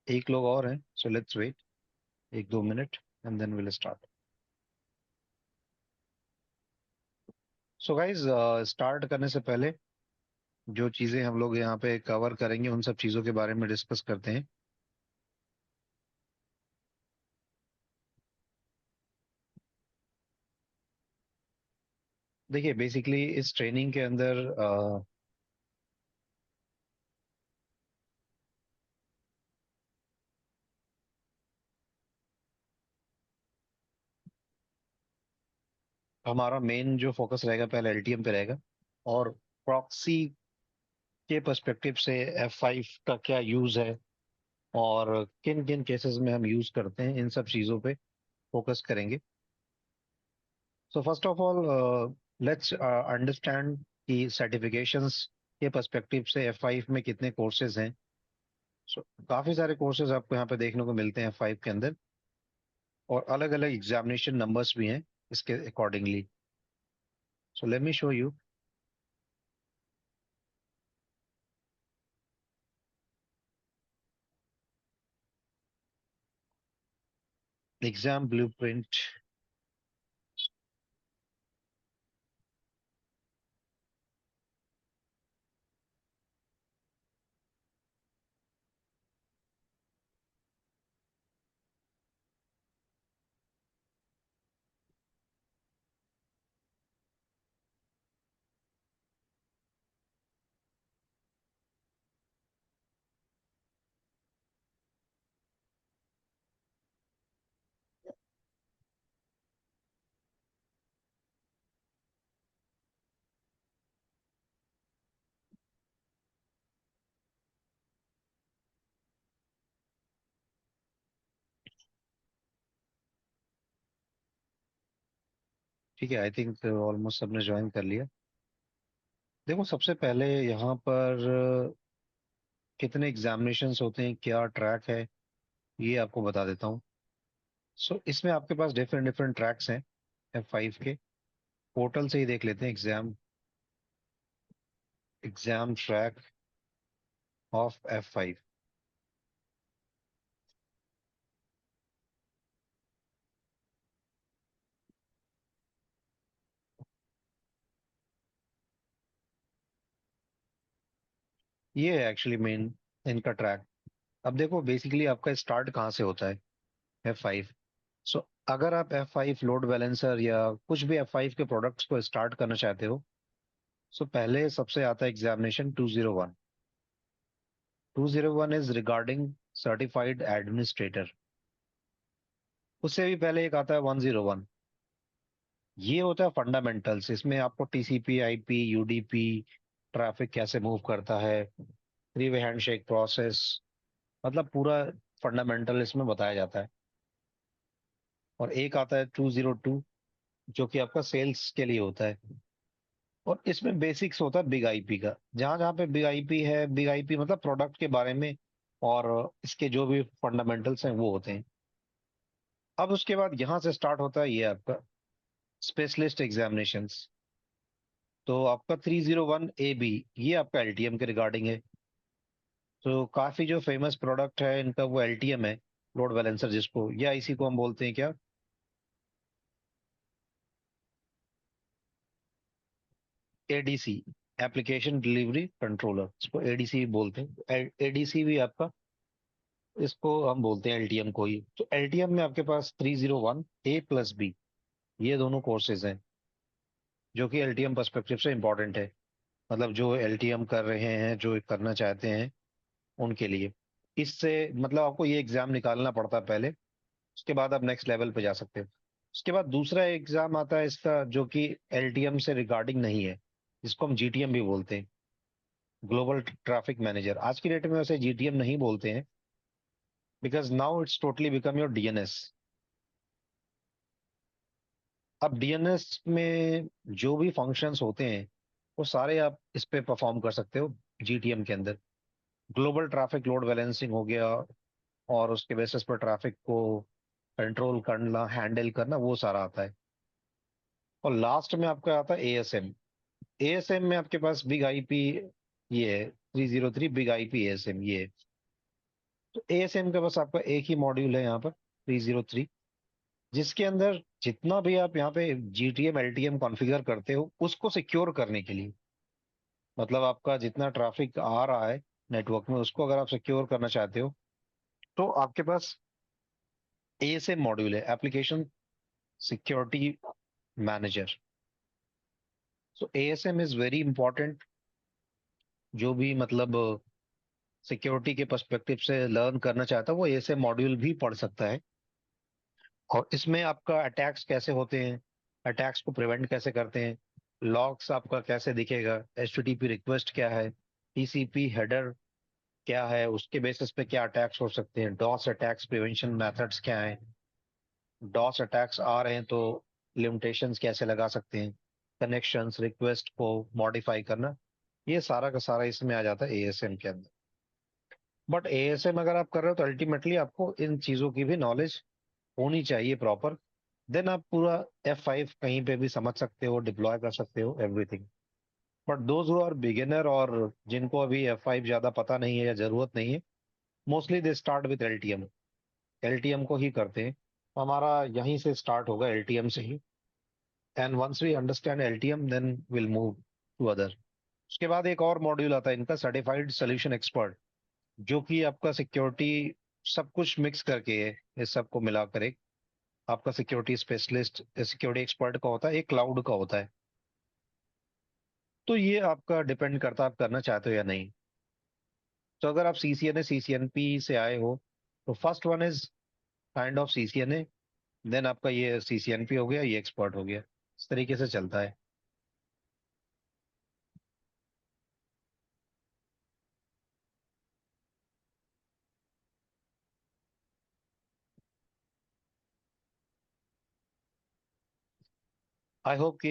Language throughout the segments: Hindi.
एक लोग और हैं, so let's wait 1-2 minute and then will start. So guys, start करने से पहले जो चीजें हम लोग यहाँ पे कवर करेंगे उन सब चीजों के बारे में डिस्कस करते हैं। देखिए, बेसिकली इस ट्रेनिंग के अंदर हमारा मेन जो फोकस रहेगा पहले एलटीएम पे रहेगा, और प्रॉक्सी के पर्सपेक्टिव से F5 का क्या यूज है और किन किन केसेस में हम यूज करते हैं, इन सब चीजों पे फोकस करेंगे। So first of all, let's understand कि सर्टिफिकेशंस के पर्सपेक्टिव से F5 में कितने कोर्सेज हैं। सो काफी सारे कोर्सेज आपको यहाँ पे देखने को मिलते हैं F5 के अंदर, और अलग अलग एग्जामिनेशन नंबर्स भी हैं इसके accordingly. So let me show you exam blueprint. ठीक है, आई थिंक ऑलमोस्ट सबने ज्वाइन कर लिया। देखो, सबसे पहले यहाँ पर कितने एग्जामिनेशंस होते हैं, क्या ट्रैक है, ये आपको बता देता हूँ। सो इसमें आपके पास डिफरेंट डिफरेंट ट्रैक्स हैं F5 के। पोर्टल से ही देख लेते हैं, एग्जाम ट्रैक ऑफ F5। ये है एक्चुअली मेन इनका ट्रैक। अब देखो, बेसिकली आपका स्टार्ट कहाँ से होता है, F5। सो अगर आप F5 लोड बैलेंसर या कुछ भी F5 के प्रोडक्ट्स को स्टार्ट करना चाहते हो, सो पहले सबसे आता है examination 201। 201 is regarding certified administrator. उससे भी पहले एक आता है 101। ये होता है फंडामेंटल्स। इसमें आपको टीसीपी, आईपी, यूडीपी, ट्रैफिक कैसे मूव करता है, थ्री वे हैंडशेक प्रोसेस, मतलब पूरा फंडामेंटल इसमें बताया जाता है। और एक आता है 202, जो कि आपका सेल्स के लिए होता है। और इसमें बेसिक्स होता है बिग आईपी का। जहां जहां पे बिग आईपी है, बिग आईपी मतलब प्रोडक्ट के बारे में, और इसके जो भी फंडामेंटल्स हैं वो होते हैं। अब उसके बाद यहाँ से स्टार्ट होता है ये आपका स्पेशलिस्ट एग्जामिनेशंस। तो आपका 301 AB, ये आपका एलटीएम के रिगार्डिंग है। तो काफी जो फेमस प्रोडक्ट है इनका वो एलटीएम है, लोड बैलेंसर, जिसको या इसी को हम बोलते हैं क्या, एडीसी, एप्लीकेशन डिलीवरी कंट्रोलर, इसको एडीसी बोलते हैं। एडीसी भी आपका, इसको हम बोलते हैं एलटीएम को ही। तो एलटीएम में आपके पास 301A+B, ये दोनों कोर्सेज हैं जो कि एलटीएम पर्सपेक्टिव से इंपॉर्टेंट है। मतलब जो एलटीएम कर रहे हैं, जो करना चाहते हैं, उनके लिए। इससे मतलब आपको ये एग्जाम निकालना पड़ता है पहले, उसके बाद आप नेक्स्ट लेवल पे जा सकते हो। उसके बाद दूसरा एग्जाम आता है इसका, जो कि एलटीएम से रिगार्डिंग नहीं है, जिसको हम जीटीएम भी बोलते हैं, ग्लोबल ट्रैफिक मैनेजर। आज की डेट में वैसे जीटीएम नहीं बोलते हैं, because now it's totally become your DNS. अब डीएनएस में जो भी फंक्शंस होते हैं वो सारे आप इस पे परफॉर्म कर सकते हो जीटीएम के अंदर। ग्लोबल ट्रैफिक लोड बैलेंसिंग हो गया, और उसके बेसिस पर ट्रैफिक को कंट्रोल करना, हैंडल करना, वो सारा आता है। और लास्ट में आपका आता है एएसएम। एएसएम में आपके पास बिग आईपी, ये है 303 बिग आईपी एएसएम, ये है। तो एएसएम का बस आपका एक ही मॉड्यूल है यहाँ पर 303, जिसके अंदर जितना भी आप यहाँ पे जीटीएम एलटीएम कॉन्फ़िगर करते हो उसको सिक्योर करने के लिए, मतलब आपका जितना ट्रैफिक आ रहा है नेटवर्क में उसको अगर आप सिक्योर करना चाहते हो तो आपके पास एएसएम मॉड्यूल है, application security manager. So ASM is very important. जो भी मतलब सिक्योरिटी के पर्सपेक्टिव से लर्न करना चाहता है वो एएसएम मॉड्यूल भी पढ़ सकता है। और इसमें आपका अटैक्स कैसे होते हैं, अटैक्स को प्रिवेंट कैसे करते हैं, लॉग्स आपका कैसे दिखेगा, एचटीटीपी रिक्वेस्ट क्या है, टीसीपी हेडर क्या है, उसके बेसिस पे क्या अटैक्स हो सकते हैं, डॉस अटैक्स प्रिवेंशन मेथड्स क्या हैं, डॉस अटैक्स आ रहे हैं तो लिमिटेशंस कैसे लगा सकते हैं, कनेक्शंस रिक्वेस्ट को मॉडिफाई करना, ये सारा का सारा इसमें आ जाता है एएसएम के अंदर। बट एएसएम अगर आप कर रहे हो तो अल्टीमेटली आपको इन चीजों की भी नॉलेज होनी चाहिए प्रॉपर। देन आप पूरा F5 कहीं पे भी समझ सकते हो, डिप्लॉय कर सकते हो everything. But those who are beginner और जिनको अभी F5 ज्यादा पता नहीं है या जरूरत नहीं है, mostly they start with LTM, LTM को ही करते हैं। हमारा यहीं से स्टार्ट होगा एलटीएम से ही, and once we understand LTM then will move to other. उसके बाद एक और मॉड्यूल आता है इनका, सर्टिफाइड सोल्यूशन एक्सपर्ट, जो कि आपका सिक्योरिटी सब कुछ मिक्स करके है, इस सबको मिलाकर एक आपका सिक्योरिटी स्पेशलिस्ट, सिक्योरिटी एक्सपर्ट का होता है, एक क्लाउड का होता है। तो ये आपका डिपेंड करता है आप करना चाहते हो या नहीं। तो अगर आप सीसीएनए सीसीएनपी से आए हो तो first one is kind of CCNA, then आपका ये सीसीएनपी हो गया, ये एक्सपर्ट हो गया, इस तरीके से चलता है। आई होप कि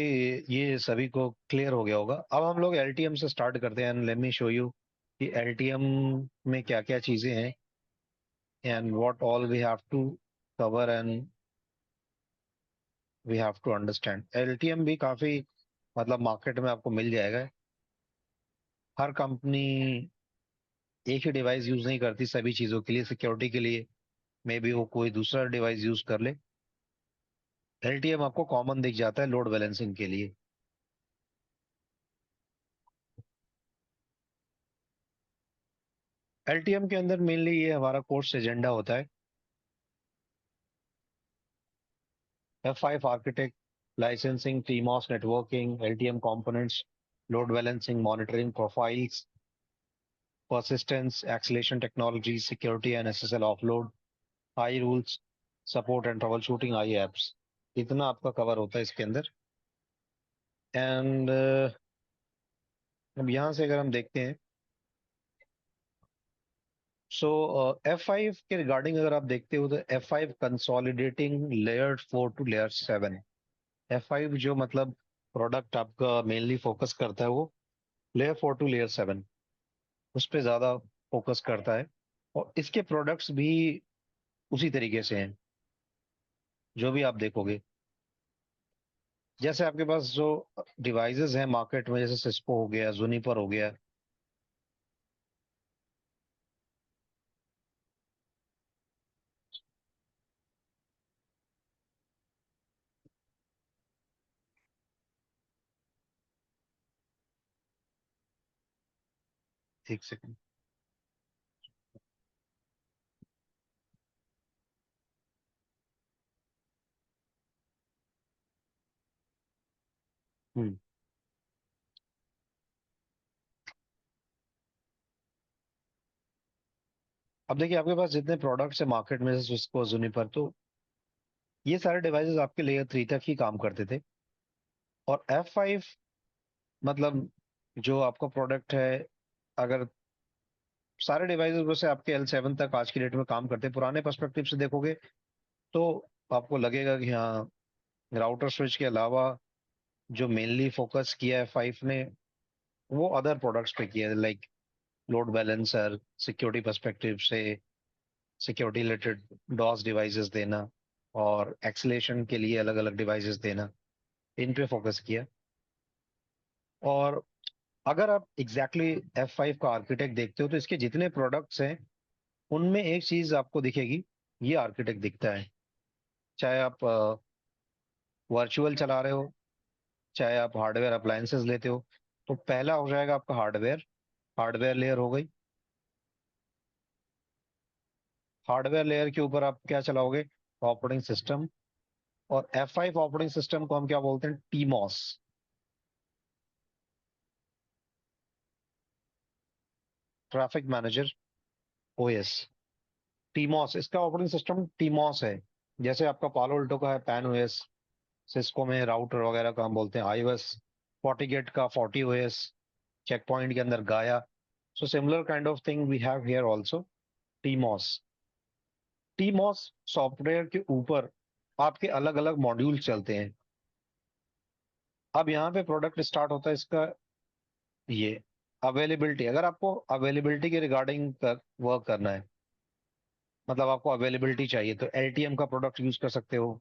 ये सभी को क्लियर हो गया होगा। अब हम लोग एलटीएम से स्टार्ट करते हैं, and let me show you कि एलटीएम में क्या क्या चीजें हैं and what all we have to cover and we have to understand. LTM भी काफी मतलब मार्केट में आपको मिल जाएगा। हर कंपनी एक ही डिवाइस यूज नहीं करती सभी चीजों के लिए, सिक्योरिटी के लिए मे बी वो कोई दूसरा डिवाइस यूज कर ले। एलटीएम आपको कॉमन दिख जाता है लोड बैलेंसिंग के लिए। एलटीएम के अंदर मेनली ये हमारा कोर्स एजेंडा होता है, F5 architect, licensing, TMOS networking, LTM components, load balancing, monitoring profiles, persistence, acceleration technology, security and SSL offload, high rules, support and troubleshooting, IAPS, इतना आपका कवर होता है इसके अंदर। एंड अब यहाँ से अगर हम देखते हैं, सो F5 के रिगार्डिंग अगर आप देखते हो तो F5 consolidating layer 4 two layer 7। F5 जो मतलब प्रोडक्ट आपका मेनली फोकस करता है वो लेयर 4 टू लेयर 7 उस पर ज्यादा फोकस करता है। और इसके प्रोडक्ट्स भी उसी तरीके से हैं जो भी आप देखोगे। जैसे आपके पास जो डिवाइसेस हैं मार्केट में, जैसे सिस्को हो गया, जूनिपर हो गया। एक सेकंड। हम्म। अब देखिए आपके पास जितने प्रोडक्ट्स है मार्केट में, जैसे सिस्को, जूनिपर, तो ये सारे डिवाइसेस आपके लेयर 3 तक ही काम करते थे। और F5 मतलब जो आपका प्रोडक्ट है, अगर सारे डिवाइसेस वैसे आपके L7 तक आज की डेट में काम करते हैं, पुराने पर्सपेक्टिव से देखोगे तो आपको लगेगा कि हाँ, राउटर स्विच के अलावा जो मेनली फोकस किया है 5 ने वो अदर प्रोडक्ट्स पे किया है, like load balancer, security perspective से सिक्योरिटी रिलेटेड डॉस डिवाइसेस देना और एक्सलेशन के लिए अलग अलग डिवाइसेस देना, इन पे फोकस किया। और अगर आप एग्जैक्टली F5 का आर्किटेक्ट देखते हो तो इसके जितने प्रोडक्ट्स हैं उनमें एक चीज आपको दिखेगी, ये आर्किटेक्ट दिखता है। चाहे आप वर्चुअल चला रहे हो, चाहे आप हार्डवेयर अप्लायंसेस लेते हो, तो पहला हो जाएगा आपका हार्डवेयर। हार्डवेयर लेयर हो गई। हार्डवेयर लेयर के ऊपर आप क्या चलाओगे? Operating system. और F5 ऑपरेटिंग सिस्टम को हम क्या बोलते हैं? टीमॉस, ट्रैफिक मैनेजर ओएस। टीमॉस, इसका ऑपरेटिंग सिस्टम टीमॉस है। जैसे आपका पालो अल्टो का है पैन ओएस, सिस्को में राउटर वगैरह का हम बोलते हैं आईओएस, FortiGate का फोर्टी ओएस, चेक पॉइंट के अंदर गाया। So similar kind of thing we have here also, TMOS. TMOS software के ऊपर आपके अलग अलग मॉड्यूल चलते हैं। अब यहाँ पे प्रोडक्ट स्टार्ट होता है इसका, ये अवेलेबिलिटी। अगर आपको अवेलेबिलिटी के रिगार्डिंग वर्क करना है, मतलब आपको अवेलेबिलिटी चाहिए, तो एलटीएम का प्रोडक्ट यूज कर सकते हो,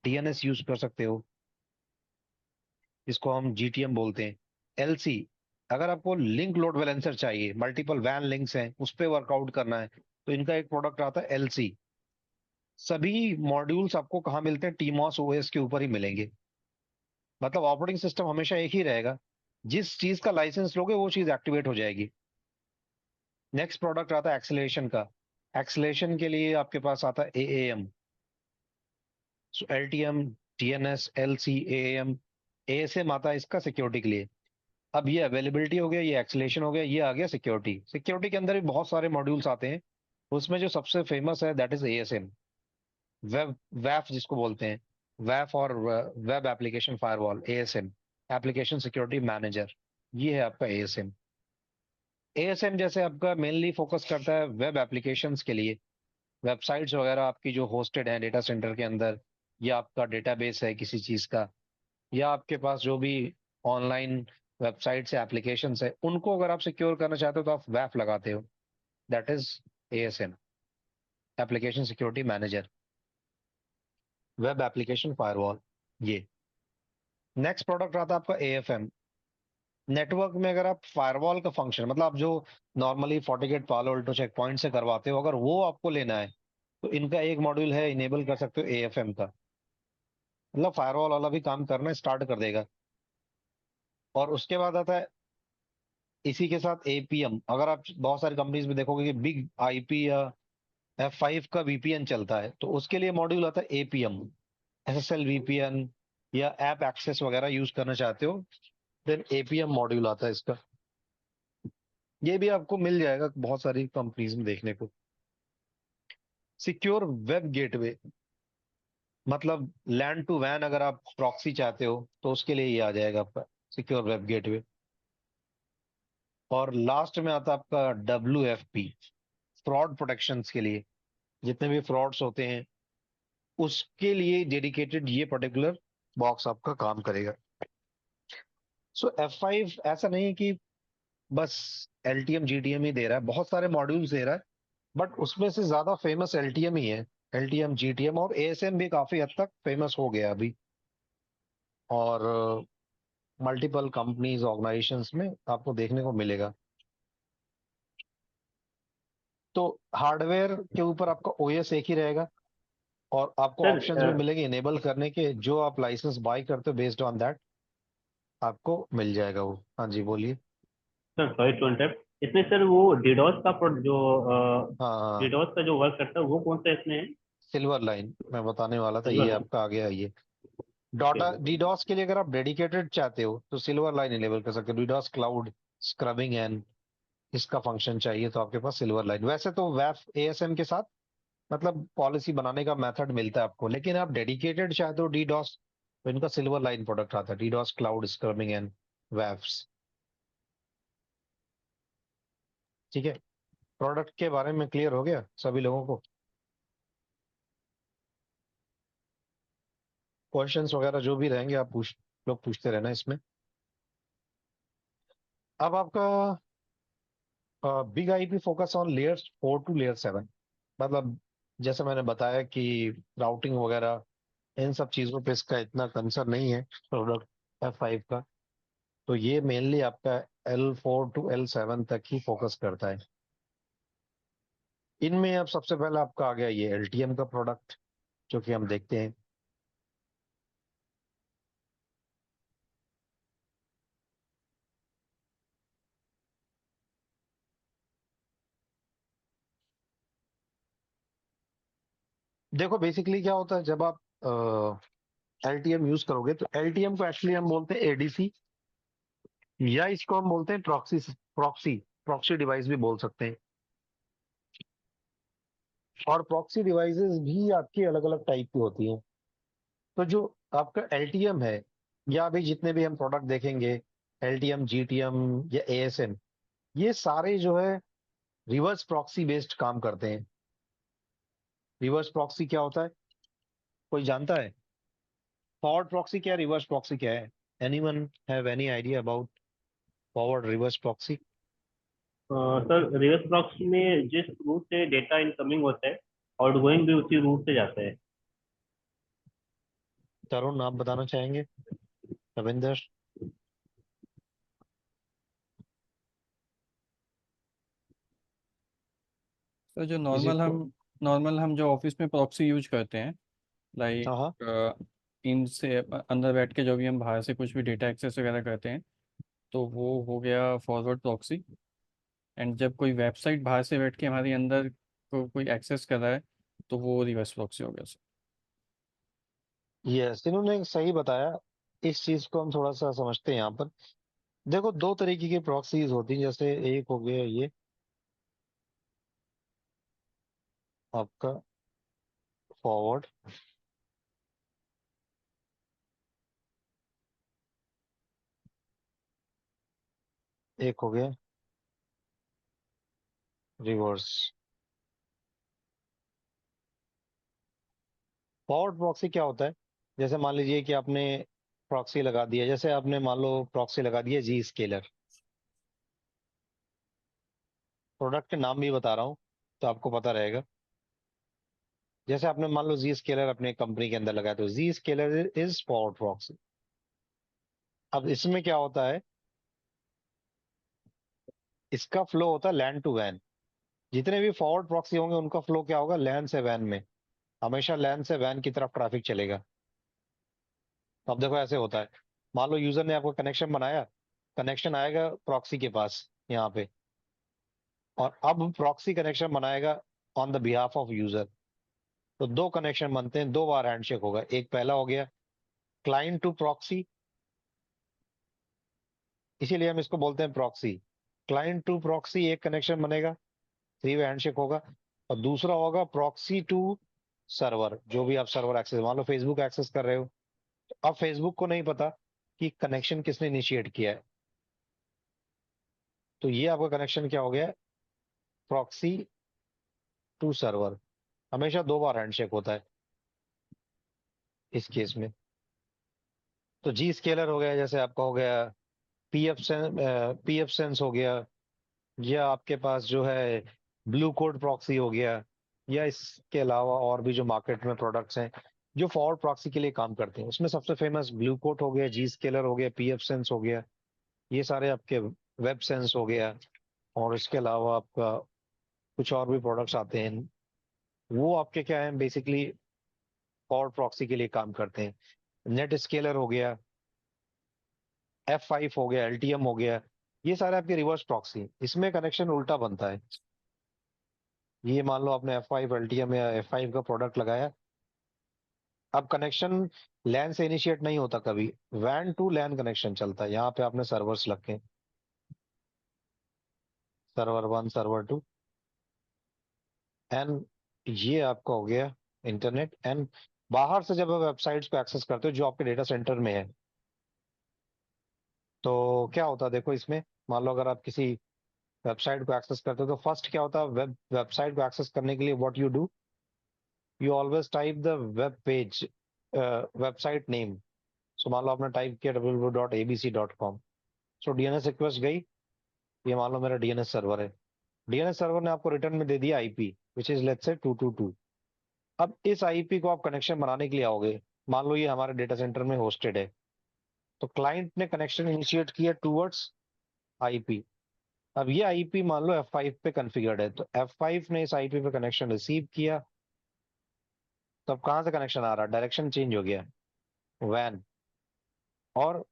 डीएनएस यूज कर सकते हो, इसको हम जीटीएम बोलते हैं। एलसी, अगर आपको लिंक लोड बैलेंसर चाहिए, मल्टीपल वैन लिंक्स हैं, उस पर वर्कआउट करना है, तो इनका एक प्रोडक्ट आता है एलसी। सभी मॉड्यूल्स आपको कहाँ मिलते हैं? टीमॉस ओएस के ऊपर ही मिलेंगे। मतलब ऑपरेटिंग सिस्टम हमेशा एक ही रहेगा, जिस चीज का लाइसेंस लोगे वो चीज एक्टिवेट हो जाएगी। नेक्स्ट प्रोडक्ट आता है एक्सेलरेशन का। एक्सेलरेशन के लिए आपके पास आता है AAM. So LTM, TNS, LC, AAM. ASM आता है इसका सिक्योरिटी के लिए। अब ये अवेलेबिलिटी हो गया, ये एक्सेलेरेशन हो गया, ये आ गया सिक्योरिटी। सिक्योरिटी के अंदर भी बहुत सारे मॉड्यूल्स आते हैं। उसमें जो सबसे फेमस है दैट इज एएसएम, वेब, वैफ जिसको बोलते हैं। वैफ और web application firewall, ASM, application security manager. ये है आपका एएसएम। एएसएम जैसे आपका मेनली फोकस करता है वेब एप्लीकेशंस के लिए। वेबसाइट्स वगैरह आपकी जो होस्टेड हैं डेटा सेंटर के अंदर, या आपका डेटाबेस है किसी चीज का, या आपके पास जो भी ऑनलाइन वेबसाइट्स या एप्लीकेशंस है, उनको अगर आप सिक्योर करना चाहते हो तो आप वैफ लगाते हो। That is ASM, application security manager, web application firewall. ये नेक्स्ट प्रोडक्ट आता है आपका एएफएम। नेटवर्क में अगर आप फायरवॉल का फंक्शन, मतलब आप जो normally FortiGate, Palo Alto, Check Point से करवाते हो, अगर वो आपको लेना है, तो इनका एक मॉड्यूल है, इनेबल कर सकते हो एएफएम का। मतलब फायरवॉल वाला भी काम करना स्टार्ट कर देगा। और उसके बाद आता है इसी के साथ एपीएम। अगर आप बहुत सारी कंपनीज में देखोगे कि बिग आईपी या F5 का वीपीएन चलता है, तो उसके लिए मॉड्यूल आता है एपीएम, एसएसएल वीपीएन, या ऐप एक्सेस वगैरह यूज करना चाहते हो, देन एपीएम मॉड्यूल आता है इसका। ये भी आपको मिल जाएगा बहुत सारी कंपनीज में देखने को। सिक्योर वेब गेटवे, मतलब लैंड टू वैन अगर आप प्रॉक्सी चाहते हो, तो उसके लिए ये आ जाएगा आपका सिक्योर वेब गेटवे। और लास्ट में आता है आपका WFP, फ्रॉड प्रोटेक्शन के लिए। जितने भी फ्रॉड्स होते हैं उसके लिए डेडिकेटेड ये पर्टिकुलर बॉक्स आपका काम करेगा। सो F5 ऐसा नहीं है कि बस एलटीएम जीटीएम ही दे रहा है, बहुत सारे मॉड्यूल्स दे रहा है, बट उसमें से ज्यादा फेमस एलटीएम ही है। एलटीएम, जीटीएम और एएसएम भी काफी हद तक फेमस हो गया अभी। और मल्टीपल कंपनीज ऑर्गेनाइजेशंस में आपको देखने को मिलेगा। तो हार्डवेयर के ऊपर आपका ओएस एक ही रहेगा, और आपको सर ऑप्शंस भी मिलेंगे इनेबल करने के, जो आप लाइसेंस बाय करते हो बेस्ड ऑन दैट आपको मिल जाएगा वो। हाँ जी बोलिए। सर सॉरी टू इंटरप्ट, इसमें सर वो डिडोस का जो हाँ हाँ, डिडोस का जो वर्क करता है वो कौन सा इसमें है? सिल्वर लाइन मैं बताने वाला था, ये सिल्वर। आपका आ गया ये। Okay data okay. डीडॉस के लिए अगर आप डेडिकेटेड चाहते हो तो सिल्वर लाइन इनेबल कर सकते हो। डीडॉस क्लाउड स्क्रबिंग एंड इसका फंक्शन चाहिए तो आपके पास सिल्वर लाइन। वैसे तो वैफ एएसएम के साथ मतलब पॉलिसी बनाने का मेथड मिलता है आपको, लेकिन आप डेडिकेटेड चाहते हो डीडॉस, तो इनका सिल्वर लाइन प्रोडक्ट आता है, डीडॉस क्लाउड स्क्रबिंग एंड वैफ्स। ठीक है, प्रोडक्ट के बारे में क्लियर हो गया सभी लोगों को? क्वेश्चंस वगैरह जो भी रहेंगे आप लोग पूछते रहना इसमें। अब आपका big IP focus on layers 4 to layer 7। मतलब जैसे मैंने बताया कि राउटिंग वगैरह इन सब चीजों पे इसका इतना कंसर्न नहीं है प्रोडक्ट F5 का। तो ये मेनली आपका L4 to L7 तक ही फोकस करता है। इनमें अब सबसे पहले आपका आ गया ये एलटीएम का प्रोडक्ट, जो कि हम देखते हैं। देखो बेसिकली क्या होता है, जब आप एलटीएम यूज करोगे तो एलटीएम को एक्चुअली हम बोलते हैं एडीसी, या इसको हम बोलते हैं प्रॉक्सी। प्रॉक्सी प्रॉक्सी डिवाइस भी बोल सकते हैं। और प्रॉक्सी डिवाइसेस भी आपकी अलग अलग टाइप की होती हैं। तो जो आपका एलटीएम है, या अभी जितने भी हम प्रोडक्ट देखेंगे, एलटीएम, जीटीएम या एएसएम, ये सारे जो है रिवर्स प्रॉक्सी बेस्ड काम करते हैं। रिवर्स प्रॉक्सी क्या होता है, कोई जानता है? फॉरवर्ड प्रॉक्सी क्या है, रिवर्स प्रॉक्सी क्या है? Anyone have any idea about forward reverse proxy? Sir reverse proxy में जिस रूट से डेटा इनकमिंग होता है, आउटगोइंग भी उसी रूट से जाता है। तरुण, आप बताना चाहेंगे? रविंदर? तो जो किसी को? नॉर्मल हम जो ऑफिस में प्रॉक्सी यूज करते हैं, हाँ हाँ। लाइक इनसे अंदर बैठ के जो भी हम बाहर से कुछ भी डेटा एक्सेस वगैरह करते हैं, तो वो हो गया फॉरवर्ड प्रॉक्सी। एंड जब कोई वेबसाइट बाहर से बैठ के हमारे अंदर को कोई एक्सेस कर रहा है, तो वो रिवर्स प्रॉक्सी हो गया सर। यस, इन्होंने सही बताया। इस चीज को हम थोड़ा सा समझते हैं यहाँ पर। देखो, दो तरीके की प्रॉक्सीज होती हैं। जैसे एक हो गया ये आपका फॉरवर्ड, एक हो गया रिवर्स। फॉरवर्ड प्रॉक्सी क्या होता है, जैसे मान लीजिए कि आपने प्रॉक्सी लगा दिया, जैसे आपने मान लो प्रॉक्सी लगा दिया जी स्केलर। प्रोडक्ट के नाम भी बता रहा हूँ तो आपको पता रहेगा। जैसे आपने मान लो जी स्केलर अपने कंपनी के अंदर लगाया, तो जी स्केलर इज फॉरवर्ड प्रॉक्सी। अब इसमें क्या होता है, इसका फ्लो होता है लैन टू वैन। जितने भी फॉरवर्ड प्रॉक्सी होंगे उनका फ्लो क्या होगा, लैन से वैन में। हमेशा लैन से वैन की तरफ ट्रैफिक चलेगा। अब देखो ऐसे होता है, मान लो यूजर ने आपको कनेक्शन बनाया, कनेक्शन आएगा प्रॉक्सी के पास यहाँ पे, और अब प्रॉक्सी कनेक्शन बनाएगा on the behalf of user. तो दो कनेक्शन बनते हैं, दो बार हैंडशेक होगा। एक पहला हो गया क्लाइंट टू प्रॉक्सी, इसीलिए हम इसको बोलते हैं प्रॉक्सी। क्लाइंट टू प्रॉक्सी एक कनेक्शन बनेगा, थ्री वे हैंडशेक होगा। और दूसरा होगा प्रॉक्सी टू सर्वर, जो भी आप सर्वर एक्सेस, मान लो फेसबुक एक्सेस कर रहे हो, तो अब फेसबुक को नहीं पता कि कनेक्शन किसने इनिशिएट किया है। तो ये आपका कनेक्शन क्या हो गया, प्रॉक्सी टू सर्वर। हमेशा दो बार हैंडशेक होता है इस केस में। तो जी स्केलर हो गया, जैसे आपका हो गया पीएफ सेंस हो गया, या आपके पास जो है ब्लू कोड प्रॉक्सी हो गया, या इसके अलावा और भी जो मार्केट में प्रोडक्ट्स हैं जो फॉरवर्ड प्रॉक्सी के लिए काम करते हैं, उसमें सबसे फेमस ब्लू कोड हो गया, जी स्केलर हो गया, पीएफ सेंस हो गया, ये सारे आपके वेब सेंस हो गया। और इसके अलावा आपका कुछ और भी प्रोडक्ट्स आते हैं, वो आपके क्या है, बेसिकली फॉरवर्ड प्रॉक्सी के लिए काम करते हैं। नेट स्केलर हो गया, F5 हो गया, एलटीएम हो गया, ये सारे आपके रिवर्स प्रॉक्सी। इसमें कनेक्शन उल्टा बनता है। ये मान लो आपने F5 एलटीएम या F5 का प्रोडक्ट लगाया, अब कनेक्शन लैन से इनिशिएट नहीं होता कभी, वैन टू लैन कनेक्शन चलता है। यहाँ पे आपने सर्वर्स रखे, server one, server two, and ये आपका हो गया इंटरनेट। एंड बाहर से जब आप वेबसाइट्स को एक्सेस करते हो जो आपके डेटा सेंटर में है, तो क्या होता है देखो इसमें, मान लो अगर आप किसी वेबसाइट को एक्सेस करते हो, तो फर्स्ट क्या होता है, वेबसाइट को एक्सेस करने के लिए what you do, you always type the web page, website name. So मान लो आपने टाइप किया www.abc.com, सो डीएनएस रिक्वेस्ट गई, ये मान लो मेरा डीएनएस सर्वर है, डीएनएस सर्वर ने आपको रिटर्न में दे दिया IP which is let's say 222। अब इस आईपी को आप कनेक्शन बनाने के लिए आओगे, मान लो ये हमारे डेटा सेंटर में होस्टेड है, तो क्लाइंट ने कनेक्शन इनिशिएट किया टूवर्ड्स आईपी, अब ये आईपी मान लो F5 पे कॉन्फ़िगर्ड है, तो F5 ने इस आईपी पे कनेक्शन रिसीव किया, तो अब कहाँ से कनेक्शन आ रहा है, डायरेक्शन चेंज हो गया, वैन, और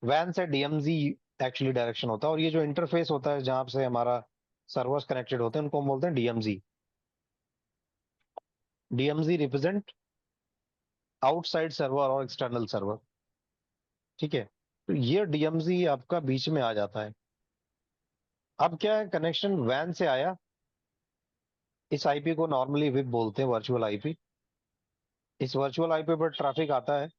वैन से डीएमजी एक्चुअली डायरेक्शन होता है, और ये जो इंटरफेस होता है जहां से हमारा सर्वर्स कनेक्टेड होते हैं उनको हम बोलते हैं DMG. DMG represent outside server और एक्सटर्नल सर्वर, ठीक है। तो ये डीएमजी आपका बीच में आ जाता है। अब क्या है, कनेक्शन वैन से आया, इस आईपी को नॉर्मली विप बोलते हैं, वर्चुअल आईपी। इस वर्चुअल आईपी पर ट्रैफिक आता है,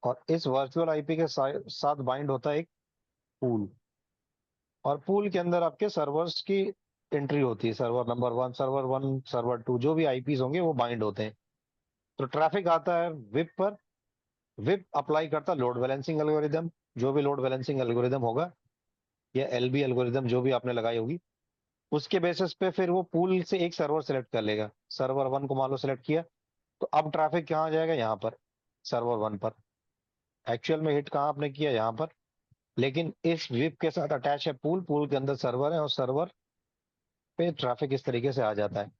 और इस वर्चुअल आईपी के साथ बाइंड होता है एक पूल, और पूल के अंदर आपके सर्वर्स की एंट्री होती है, सर्वर नंबर 1, सर्वर 1, सर्वर 2, जो भी आईपीस होंगे वो बाइंड होते हैं। तो ट्रैफिक आता है विप पर, विप अप्लाई करता लोड बैलेंसिंग एल्गोरिदम, जो भी लोड बैलेंसिंग एल्गोरिदम होगा, या एलबी एल्गोरिदम जो भी आपने लगाई होगी, उसके बेसिस पे फिर वो पूल से एक सर्वर सेलेक्ट कर लेगा। सर्वर 1 को मान लो सेलेक्ट किया, तो अब ट्रैफिक कहाँ जाएगा, यहाँ पर, सर्वर 1 पर। एक्चुअल में हिट कहाँ आपने किया, यहाँ पर, लेकिन इस विप के साथ अटैच है पूल, पूल के अंदर सर्वर है, और सर्वर पे ट्रैफिक इस तरीके से आ जाता है।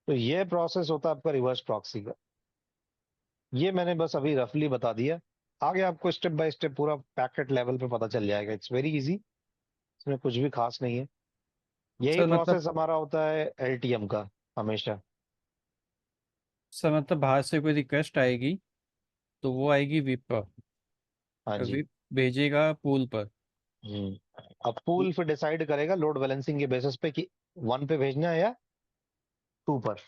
तो ये प्रोसेस होता है आपका रिवर्स प्रॉक्सी का। ये मैंने बस अभी रफली बता दिया, आगे आपको स्टेप बाय स्टेप पूरा पैकेट लेवल पे पता चल जाएगा। इट्स वेरी इजी, इसमें कुछ भी खास नहीं है। यही सर मतलब प्रोसेस हमारा होता है एलटीएम का हमेशा। बाहर से कोई रिक्वेस्ट आएगी तो वो आएगी विप पर, हाँ जी। विप भेजेगा पूल पर। अब पूल फिर डिसाइड करेगा लोड बैलेंसिंग के बेसिस पे कि 1 पे भेजना है या 2 पर।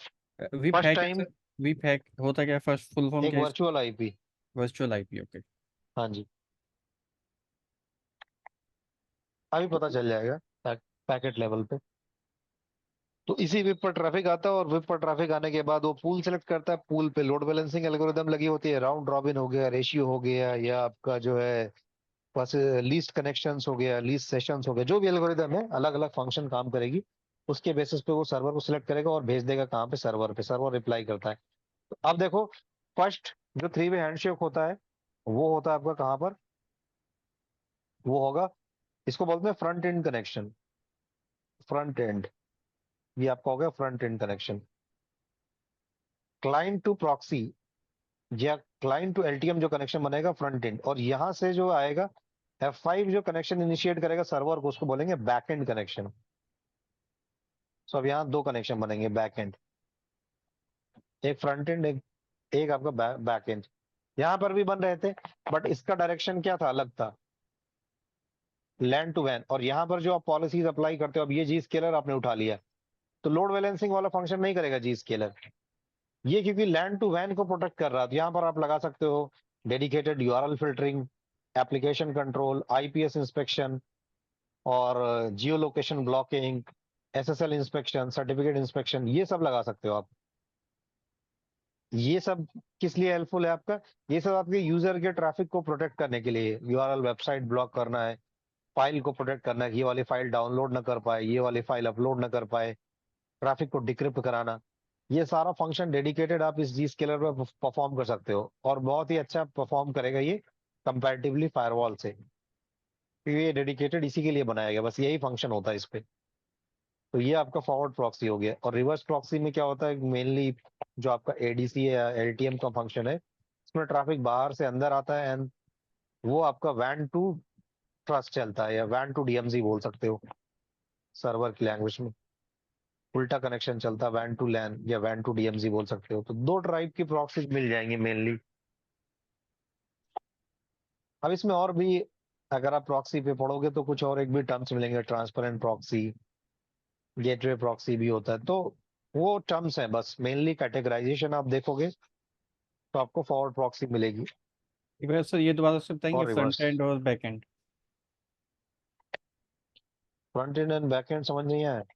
विप फर्स्ट है क्या टाइम सर? विप है होता क्या, फर्स्ट फुल फॉर्म एक क्या है? Virtual IP. Virtual IP, okay. हाँ जी, अभी पता चल जाएगा पैकेट लेवल पे। तो इसी विप पर ट्रैफिक आता है, और विप पर ट्रैफिक आने के बाद वो पूल सेलेक्ट करता है, पूल पे लोड बैलेंसिंग एल्गोरिदम लगी होती है, राउंड रॉबिन हो गया, रेशियो हो गया, या आपका जो है बस लीस्ट कनेक्शंस हो गया, लीस्ट सेशंस हो गया, जो भी एल्गोरिदम है अलग अलग फंक्शन काम करेगी, उसके बेसिस पे वो सर्वर को सिलेक्ट करेगा और भेज देगा कहाँ पे, सर्वर पे। सर्वर रिप्लाई करता है। तो अब देखो, फर्स्ट जो 3 वे हैंडशेक होता है वो होता है आपका कहाँ पर, वो होगा, इसको बोलते हैं front end connection. Front end, ये आपका हो गया front end connection. Client to proxy या क्लाइंट टू एलटीएम जो कनेक्शन बनेगा, फ्रंट एंड। और यहां से जो आएगा F5 जो कनेक्शन इनिशिएट करेगा सर्वर को, उसको बोलेंगे बैक एंड कनेक्शन। सो अब यहाँ 2 कनेक्शन बनेंगे बैक एंड, एक फ्रंट एंड, एक आपका बैक एंड। यहाँ पर भी बन रहे थे, बट इसका डायरेक्शन क्या था, अलग था, लैंड टू वैन। और यहाँ पर जो आप पॉलिसीज अप्लाई करते हो, अब ये जी स्केलर आपने उठा लिया, तो लोड बैलेंसिंग वाला फंक्शन नहीं करेगा जी स्केलर, ये क्योंकि लैंड टू वैन को प्रोटेक्ट कर रहा है। तो यहाँ पर आप लगा सकते हो dedicated URL filtering, application control, IPS inspection, और geo location blocking, SSL inspection, certificate inspection, ये सब लगा सकते हो आप। ये सब किस लिए हेल्पफुल है आपका, ये सब आपके यूजर के ट्रैफिक को प्रोटेक्ट करने के लिए, यूआरएल वेबसाइट ब्लॉक करना है, फाइल को प्रोटेक्ट करना है कि ये वाली फाइल डाउनलोड ना कर पाए, ये वाली फाइल अपलोड ना कर पाए, ट्रैफिक को डिक्रिप्ट कराना। ये सारा फंक्शन डेडिकेटेड आप इस जी स्केलर पर परफॉर्म कर सकते हो, और बहुत ही अच्छा परफॉर्म करेगा ये कंपैरेटिवली फायरवॉल से, क्योंकि ये डेडिकेटेड इसी के लिए बनाया गया, बस यही फंक्शन होता है इस पे। तो ये आपका फॉरवर्ड प्रॉक्सी हो गया। और रिवर्स प्रॉक्सी में क्या होता है, मेनली जो आपका एडीसी या एलटीएम का फंक्शन है, इसमें ट्रैफिक बाहर से अंदर आता है, एंड वो आपका वैन टू ट्रस्ट चलता है, या वैन टू डीएमजी बोल सकते हो सर्वर की लैंग्वेज में। उल्टा कनेक्शन चलता है, वैन टू लैन या वैन टू डीएमजी बोल सकते हो। तो 2 टाइप की प्रॉक्सीज मिल जाएंगे मेनली। अब इसमें और भी, अगर आप प्रॉक्सी पे पढ़ोगे तो कुछ और एक भी टर्म्स मिलेंगे, ट्रांसपेरेंट प्रॉक्सी, गेटवे प्रॉक्सी भी होता है। तो वो टर्म्स हैं, बस मेनली कैटेगराइजेशन आप देखोगे तो आपको फॉरवर्ड प्रॉक्सी मिलेगी, एक बार सर ये दोबारा से बताएंगे, और फ्रंट रिवर्स। एंड और back and? Front end and back and समझ नहीं आया, एक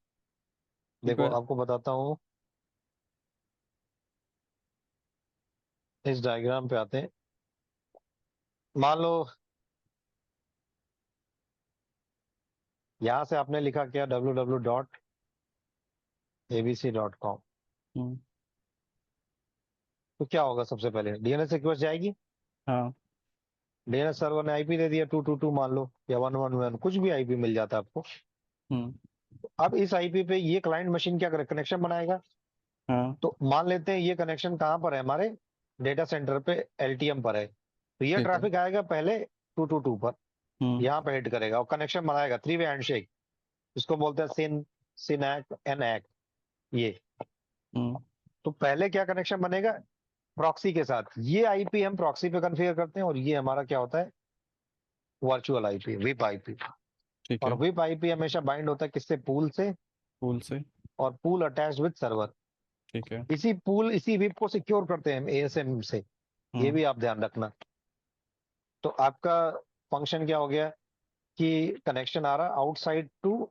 देखो बार। आपको बताता हूँ, इस डायग्राम पे आते हैं। मान लो यहां से आपने लिखा क्या, www.abc.com, हम्म, तो क्या होगा, सबसे पहले डीएनएस रिक्वेस्ट जाएगी, हाँ। डीएनएस सर्वर ने आईपी दे दिया 222 मान लो, या 111, कुछ भी आईपी मिल जाता है आपको। अब इस आईपी पे ये क्लाइंट मशीन क्या करे, कनेक्शन बनाएगा। हाँ तो मान लेते हैं ये कनेक्शन कहाँ पर है, हमारे डेटा सेंटर पे एलटीएम पर है, तो ये ठीक है। ट्रैफिक आएगा पहले 222 पर, यहाँ पे हिट करेगा और कनेक्शन बनाएगा, 3 वे हैंडशेक, इसको बोलते हैं सिनैक एनएक ये। तो पहले क्या कनेक्शन बनेगा, प्रॉक्सी के साथ, ये आईपी हम प्रॉक्सी पे कॉन्फ़िगर करते हैं, और ये हमारा क्या होता है, वर्चुअल आईपी, विप आईपी। ठीक और है। विप आईपी हमेशा बाइंड होता है किससे, पूल से, पूल से। और पूल अटैच्ड विद सर्वर। ठीक है। इसी विप को सिक्योर करते हैं एएसएम से, ये भी आप ध्यान रखना। तो आपका फंक्शन क्या हो गया कि कनेक्शन आ रहा आउटसाइड टू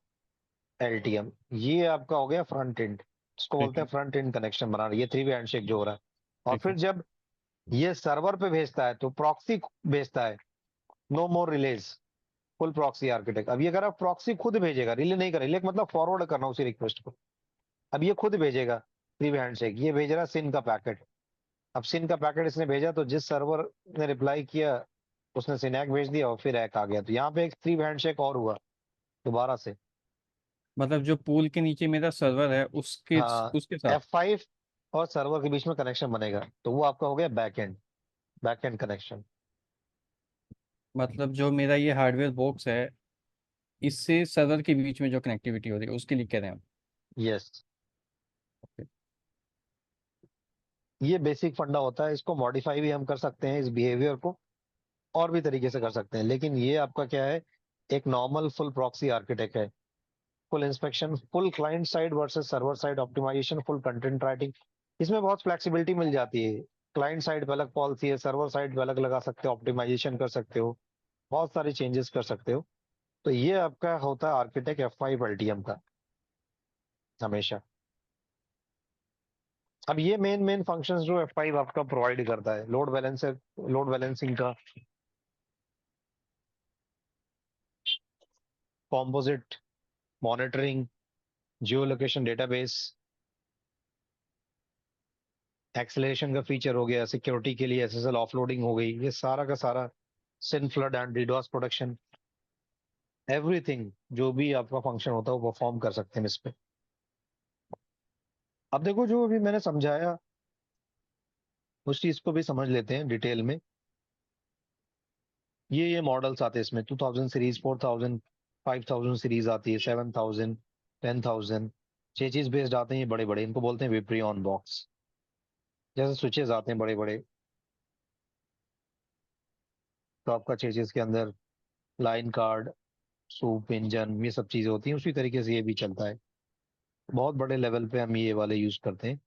एलटीएम, ये आपका हो गया फ्रंट एंड, इसको ठीक बोलते है। हैं फ्रंट एंड कनेक्शन बनाना, ये 3 वे हैंडशेक जो हो रहा है। और ठीक फिर है। जब ये सर्वर पे भेजता है तो प्रॉक्सी भेजता है, नो मोर रिलेज, फुल प्रॉक्सी आर्किटेक्ट। अब ये अगर आप प्रॉक्सी खुद भेजेगा, रिले नहीं कर, रिले मतलब फॉरवर्ड करना उसी रिक्वेस्ट को, अब ये खुद भेजेगा 3 वे हैंडशेक, ये भेज रहा सिन का पैकेट। अब सिन का पैकेट इसने भेजा तो जिस सर्वर ने रिप्लाई किया उसने सिनैक भेज दिया, और फिर एक आ गया, तो यहाँ पे एक 3 वे हैंडशेक और हुआ दोबारा से। मतलब जो पूल के नीचे मेरा सर्वर है उसके हाँ, उसके साथ। F5 और सर्वर के बीच में कनेक्शन बनेगा, तो वो आपका हो गया बैक एंड कनेक्शन। मतलब जो मेरा ये हार्डवेयर बॉक्स है इससे सर्वर के बीच में जो कनेक्टिविटी हो रही है उसके लिए कह रहे हैं हम। Yes, Okay. ये बेसिक फंडा होता है, इसको मॉडिफाई भी हम कर सकते हैं, इस बिहेवियर को और भी तरीके से कर सकते हैं, लेकिन ये आपका क्या है, एक नॉर्मल फुल प्रॉक्सी आर्किटेक्ट है। Full inspection, full client side versus server side optimisation, full content writing, इसमें बहुत फ्लेक्सिबिलिटी मिल जाती है। क्लाइंट साइड पे अलग पॉलिसी है, सर्वर साइड पे अलग लगा सकते हो, ऑप्टिमाइजेशन कर सकते हो, बहुत सारी चेंजेस कर सकते हो। तो ये आपका होता है आर्किटेक्ट F5 एलटीएम का हमेशा। अब ये मेन मेन फंक्शंस जो F5 आपका प्रोवाइड करता है, लोड बैलेंसर, लोड बैलेंसिंग का, कॉम्पोजिट मॉनिटरिंग, जियो लोकेशन डेटाबेस, एक्सेलरेशन का फीचर हो गया, सिक्योरिटी के लिए एसएसएल ऑफलोडिंग हो गई, ये सारा का सारा, SYN flood and DDoS protection, everything जो भी आपका फंक्शन होता है वो परफॉर्म कर सकते हैं इस पे। अब देखो जो अभी मैंने समझाया उस चीज को भी समझ लेते हैं डिटेल में। ये मॉडल्स आते हैं इसमें, 2000 सीरीज, 4000, 5000 सीरीज आती है, 7000, 10000, 6 चीज बेस्ड आते हैं, ये बड़े बड़े, इनको बोलते हैं विप्रियन बॉक्स। जैसे स्विचेस आते हैं बड़े बड़े, तो आपका 6 चीज के अंदर लाइन कार्ड, सूप इंजन, ये सब चीजें होती हैं, उसी तरीके से ये भी चलता है। बहुत बड़े लेवल पे हम ये वाले यूज करते हैं।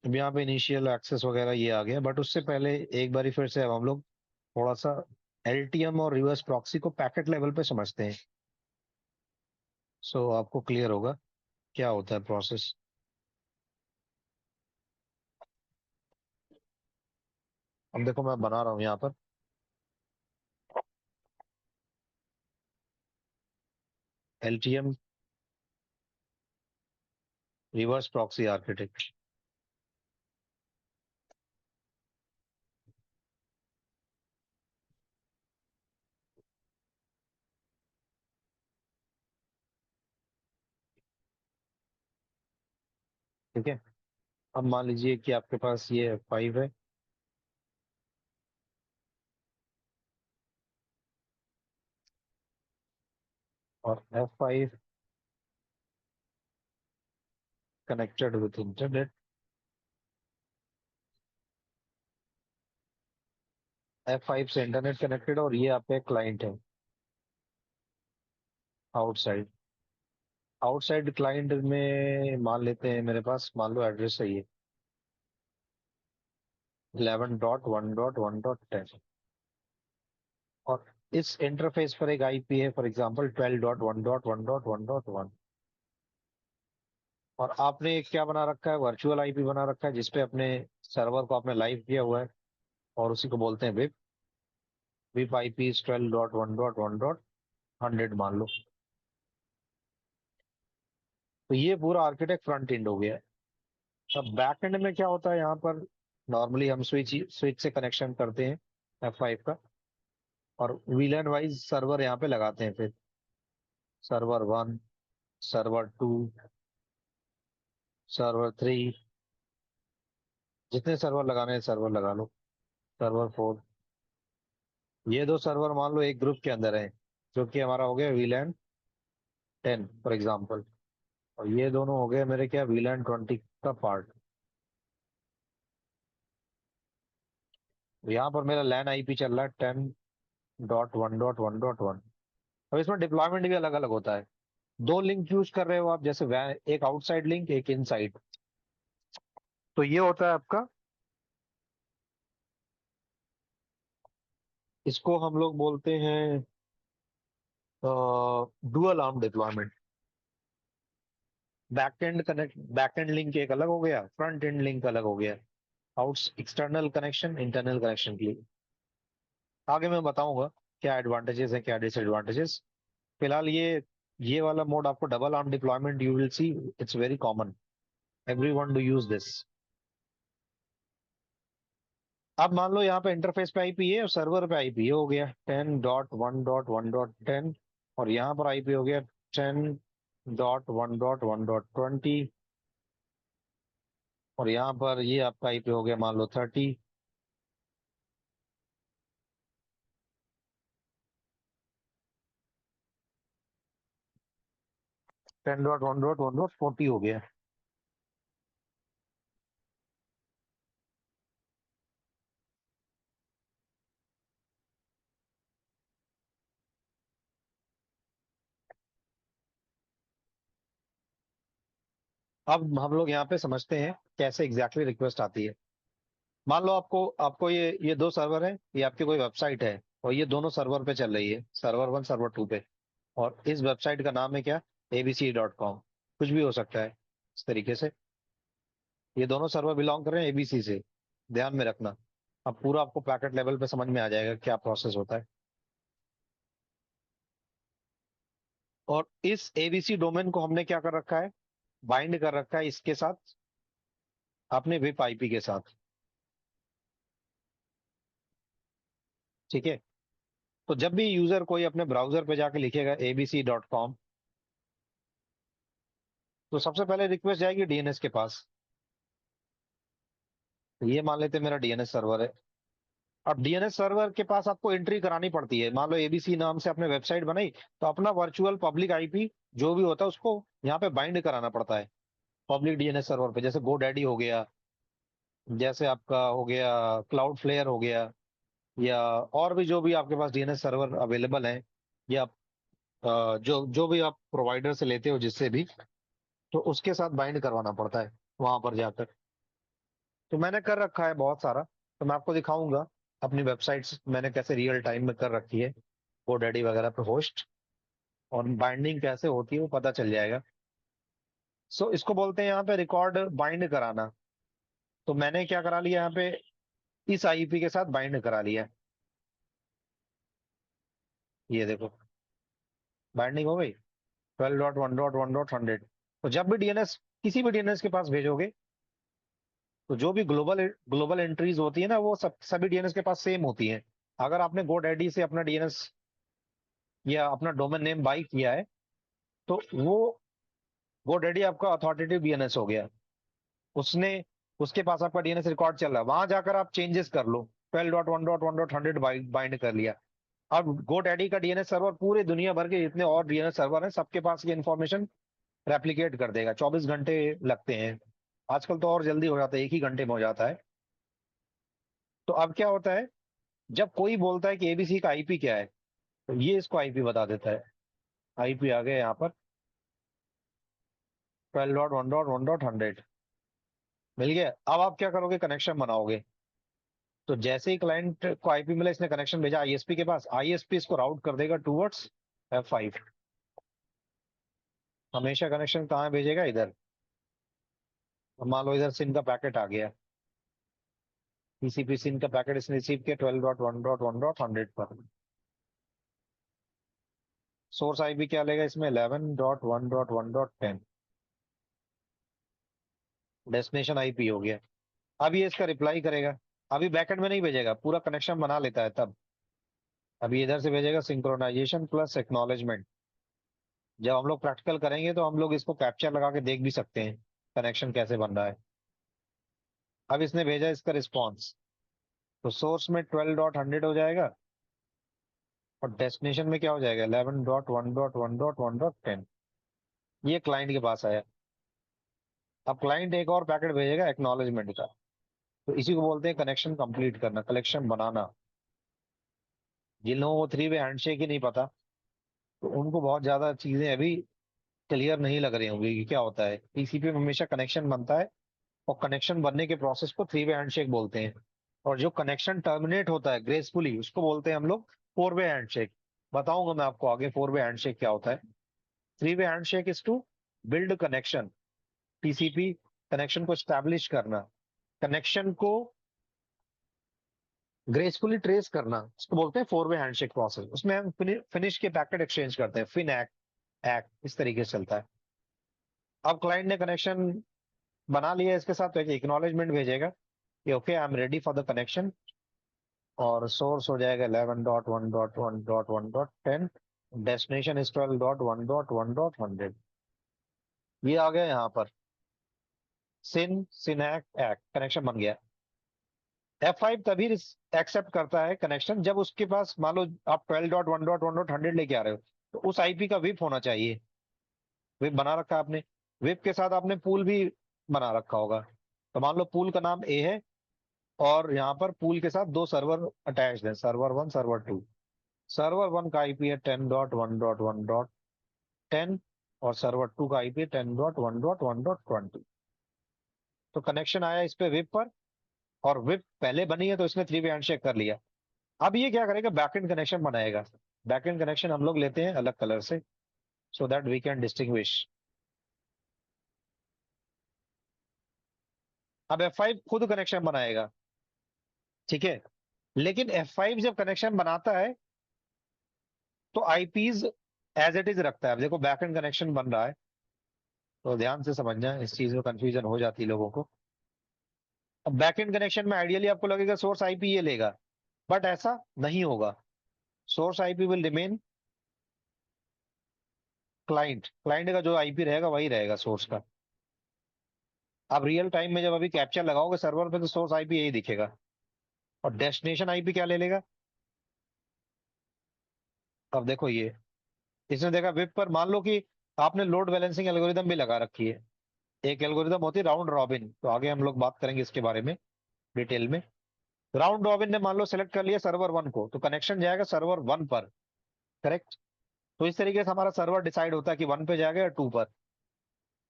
अब यहाँ पे इनिशियल एक्सेस वगैरह ये आ गया, बट उससे पहले एक बारी फिर से अब हम लोग थोड़ा सा एलटीएम और रिवर्स प्रॉक्सी को पैकेट लेवल पे समझते हैं, सो आपको क्लियर होगा क्या होता है प्रोसेस। अब देखो मैं बना रहा हूँ यहाँ पर एलटीएम रिवर्स प्रॉक्सी आर्किटेक्ट। ठीक है, अब मान लीजिए कि आपके पास ये F5 है, और F5 connected with internet, F5 से इंटरनेट कनेक्टेड, और ये आपका क्लाइंट है आउटसाइड। आउटसाइड क्लाइंट में मान लेते हैं मेरे पास, मान लो एड्रेस है ये 11.1.1.10, और इस इंटरफेस पर एक आईपी है फॉर एग्जांपल 12.1.1.1.1, और आपने एक क्या बना रखा है, वर्चुअल आईपी बना रखा है, जिसपे अपने सर्वर को आपने लाइव किया हुआ है, और उसी को बोलते हैं विप। विप आईपी 12.1.1.100 मान लो। तो ये पूरा आर्किटेक्ट फ्रंट एंड हो गया है। अब बैक एंड में क्या होता है यहाँ पर, नॉर्मली हम स्विच से कनेक्शन करते हैं F5 का, और VLAN वाइज सर्वर यहाँ पे लगाते हैं। फिर सर्वर 1, सर्वर 2, सर्वर 3, जितने सर्वर लगाने हैं सर्वर लगा लो, सर्वर 4। ये दो सर्वर मान लो एक ग्रुप के अंदर है, जो कि हमारा हो गया VLAN 10 फॉर एग्जाम्पल, और ये दोनों हो गए मेरे क्या VLAN 20 का पार्ट। यहाँ पर मेरा LAN IP चल रहा है 10.1.1.1। अब इसमें डिप्लॉयमेंट भी अलग अलग होता है। दो लिंक यूज कर रहे हो आप, जैसे एक आउटसाइड लिंक, एक इनसाइड। तो ये होता है आपका, इसको हम लोग बोलते हैं dual arm deployment. Back and link एक अलग हो गया, फ्रंट एंड लिंक अलग हो गया। एक्सटर्नल कनेक्शन, इंटरनल कनेक्शन के लिए आगे मैं बताऊंगा क्या एडवांटेजेस है क्या डिसएडवांटेजेस। फिलहाल ये वाला मोड आपको double arm deployment, you will see it's very common, everyone do use this. अब मान लो यहाँ पे इंटरफेस पे आईपी है और सर्वर पे आईपी हो गया 10.1.1.10, और यहाँ पर आईपी हो गया 10.1.1.20, और यहाँ पर ये आपका आईपी हो गया मान लो 30। Ten dot one dot one dot 40 हो गया। अब हम लोग यहाँ पे समझते हैं कैसे एग्जैक्टली रिक्वेस्ट आती है। मान लो आपको आपको ये दो सर्वर है, ये आपकी कोई वेबसाइट है, और ये दोनों सर्वर पे चल रही है, सर्वर 1 सर्वर 2 पे, और इस वेबसाइट का नाम है क्या, abc.com, कुछ भी हो सकता है इस तरीके से। ये दोनों सर्वर बिलोंग कर रहे हैं एबीसी से, ध्यान में रखना। अब पूरा आपको पैकेट लेवल पे समझ में आ जाएगा क्या प्रोसेस होता है। और इस एबीसी डोमेन को हमने क्या कर रखा है, बाइंड कर रखा है इसके साथ, अपने विप आईपी के साथ। ठीक है, तो जब भी यूजर कोई अपने ब्राउजर पे जाके लिखेगा abc.com, तो सबसे पहले रिक्वेस्ट जाएगी डीएनएस के पास। तो ये मान लेते हैं मेरा डीएनएस सर्वर है। अब डीएनएस सर्वर के पास आपको एंट्री करानी पड़ती है। मान लो एबीसी नाम से आपने वेबसाइट बनाई, तो अपना वर्चुअल पब्लिक आईपी जो भी होता है उसको यहाँ पे बाइंड कराना पड़ता है पब्लिक डीएनएस सर्वर पे। जैसे GoDaddy हो गया, जैसे आपका हो गया क्लाउड फ्लेयर हो गया, या और भी जो भी आपके पास डीएनएस सर्वर अवेलेबल है, या जो जो भी आप प्रोवाइडर से लेते हो जिससे भी, तो उसके साथ बाइंड करवाना पड़ता है वहां पर जाकर। तो मैंने कर रखा है बहुत सारा, तो मैं आपको दिखाऊंगा अपनी वेबसाइट्स मैंने कैसे रियल टाइम में कर रखी है GoDaddy वगैरह पे होस्ट, और बाइंडिंग कैसे होती है वो पता चल जाएगा। सो इसको बोलते हैं यहाँ पे रिकॉर्ड बाइंड कराना। तो मैंने क्या करा लिया यहाँ पे, इस आईपी के साथ बाइंड करा लिया। ये देखो बाइंडिंग हो गई 12.1.1.100। तो जब भी डीएनएस किसी भी डीएनएस के पास भेजोगे, तो जो भी ग्लोबल ग्लोबल एंट्रीज होती है ना, वो सभी डीएनएस के पास सेम होती है। अगर आपने GoDaddy से अपना डीएनएस या अपना डोमेन नेम बाई किया है, तो वो GoDaddy आपका अथॉरिटेटिव डीएनएस हो गया। उसने उसके पास आपका डीएनएस रिकॉर्ड चल रहा है, वहां जाकर आप चेंजेस कर लो। 12.1.1.100 बाइंड कर लिया। अब GoDaddy का डीएनएस सर्वर पूरे दुनिया भर के जितने और डीएनएस सर्वर हैं सबके पास ये इन्फॉर्मेशन रेप्लिकेट कर देगा। 24 घंटे लगते हैं, आजकल तो और जल्दी हो जाता है, एक ही घंटे में हो जाता है। तो अब क्या होता है, जब कोई बोलता है कि एबीसी का आईपी क्या है, तो ये इसको आईपी बता देता है। आईपी आ गया यहाँ पर 12.1.1.100 मिल गया। अब आप क्या करोगे, कनेक्शन बनाओगे। तो जैसे ही क्लाइंट को आईपी मिला, इसने कनेक्शन भेजा आईएसपी के पास, आईएसपी इसको राउट कर देगा टूवर्ड्स F5। हमेशा कनेक्शन कहाँ भेजेगा, इधर। मान लो इधर सिम का पैकेट आ गया, टीसीपी सिम का पैकेट इसने रिसीव किया 12.1.1.100 पर। सोर्स आईपी क्या लेगा इसमें, 11.1.1.10। डेस्टिनेशन आईपी हो गया। अब ये इसका रिप्लाई करेगा, अभी बैकएंड में नहीं भेजेगा, पूरा कनेक्शन बना लेता है तब। अभी इधर से भेजेगा सिंक्रोनाइजेशन प्लस एक्नॉलेजमेंट। जब हम लोग प्रैक्टिकल करेंगे तो हम लोग इसको कैप्चर लगा के देख भी सकते हैं कनेक्शन कैसे बन रहा है। अब इसने भेजा इसका रिस्पॉन्स, तो सोर्स में 12.100 हो जाएगा और डेस्टिनेशन में क्या हो जाएगा 11.1.1.1.10। ये क्लाइंट के पास आया। अब क्लाइंट एक और पैकेट भेजेगा एक्नॉलेजमेंट का, तो इसी को बोलते हैं कनेक्शन कंप्लीट करना, कलेक्शन बनाना। जिन लोगों को 3 वे हैंडशेक ही नहीं पता, तो उनको बहुत ज्यादा चीजें अभी क्लियर नहीं लग रही होंगी कि क्या होता है। टीसीपी में हमेशा कनेक्शन बनता है और कनेक्शन बनने के प्रोसेस को 3 वे हैंडशेक बोलते हैं। और जो कनेक्शन टर्मिनेट होता है ग्रेसफुली उसको बोलते हैं हम लोग 4 वे हैंडशेक। बताऊंगा मैं आपको आगे 4 वे हैंडशेक क्या होता है। 3 way handshake is to build connection, TCP connection को स्टैब्लिश करना, कनेक्शन को ग्रेसफुली ट्रेस करना, उसको बोलते हैं 4 वे हैंडशेक प्रोसेस। उसमें हम फिनिश के पैकेट एक्सचेंज करते हैं, फिन एक्ट एक्ट इस तरीके से चलता है। अब क्लाइंट ने कनेक्शन बना लिया, इसके साथ तो एक एक्नॉलेजमेंट भेजेगा कि okay I am ready for the connection, और सोर्स हो जाएगा 11.1.1.1.10, डेस्टिनेशन इज 12.1.1.100। ये आ गया यहाँ पर सिन एक्ट एक्ट, कनेक्शन बन गया। F5 तभी एक्सेप्ट करता है कनेक्शन जब उसके पास मान लो आप 12.1.1.100 लेके आ रहे हो, तो उस आईपी का विप होना चाहिए। विप बना रखा है आपने, विप के साथ आपने पूल भी बना रखा होगा। तो मान लो पूल का नाम ए है और यहाँ पर पूल के साथ 2 सर्वर अटैच्ड है, सर्वर 1 सर्वर 2। सर्वर 1 का आईपी है 10.1.1.10 और सर्वर 2 का आईपी है 10.1.1.20। तो कनेक्शन आया इस पे विप पर, और विप पहले बनी है तो इसने 3 वे हैंडशेक कर लिया। अब ये क्या करेगा, बैकएंड कनेक्शन बनाएगा। बैकएंड कनेक्शन हम लोग लेते हैं अलग कलर से, so that we can distinguish. अब F5 खुद कनेक्शन बनाएगा, ठीक है। लेकिन F5 जब कनेक्शन बनाता है तो आईपीज एज इट इज रखता है। अब देखो बैकएंड कनेक्शन बन रहा है, तो ध्यान से समझना, इस चीज में कंफ्यूजन हो जाती है लोगों को। अब बैकएंड कनेक्शन में आइडियली आपको लगेगा सोर्स आईपी ये लेगा, बट ऐसा नहीं होगा। Source IP will remain client, client का जो आईपी रहेगा वही रहेगा सोर्स का। आप रियल टाइम में जब अभी कैप्चर लगाओगे सर्वर पे तो सोर्स आईपी यही दिखेगा, और डेस्टिनेशन आईपी क्या ले लेगा। अब देखो ये इसने देखा वेब पर, मान लो कि आपने लोड बैलेंसिंग एल्गोरिदम भी लगा रखी है। एक एल्गोरिदम होती है राउंड रॉबिन, तो आगे हम लोग बात करेंगे इसके बारे में डिटेल में। राउंड रॉबिन ने मान लो सेलेक्ट कर लिया सर्वर 1 को, तो कनेक्शन जाएगा सर्वर 1 पर, करेक्ट। तो इस तरीके से हमारा सर्वर डिसाइड होता है कि 1 पे जाएगा या 2 पर।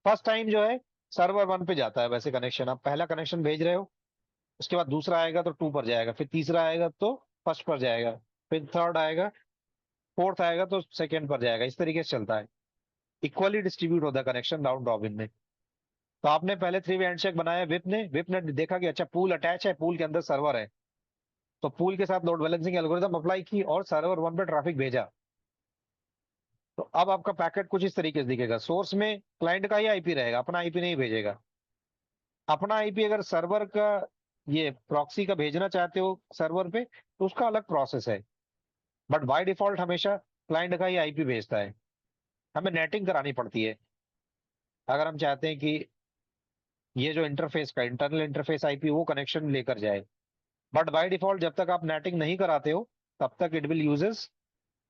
फर्स्ट टाइम जो है सर्वर 1 पे जाता है वैसे कनेक्शन, आप पहला कनेक्शन भेज रहे हो, उसके बाद दूसरा आएगा तो 2 पर जाएगा, फिर तीसरा आएगा तो फर्स्ट पर जाएगा, फिर थर्ड आएगा, फोर्थ आएगा तो सेकेंड पर जाएगा। इस तरीके से चलता है, इक्वली डिस्ट्रीब्यूट होता है कनेक्शन राउंड रॉबिन में। तो आपने पहले 3 वे हैंडशेक बनाया, विप ने देखा कि अच्छा पूल अटैच है, पूल के अंदर सर्वर है, तो पूल के साथ लोड बैलेंसिंग एल्गोरिदम अप्लाई की और सर्वर 1 पे ट्रैफिक भेजा। तो अब आपका पैकेट कुछ इस तरीके से दिखेगा, सोर्स में क्लाइंट का ही आईपी रहेगा, अपना आईपी नहीं भेजेगा। अपना आईपी अगर सर्वर का ये प्रॉक्सी का भेजना चाहते हो सर्वर पे तो उसका अलग प्रोसेस है, बट बाय डिफॉल्ट हमेशा क्लाइंट का ही आईपी भेजता है। हमें नेटिंग करानी पड़ती है अगर हम चाहते हैं कि ये जो इंटरफेस का इंटरनल इंटरफेस आईपी वो कनेक्शन लेकर जाए। बट बाय डिफॉल्ट जब तक आप नेटिंग नहीं कराते हो तब तक it will uses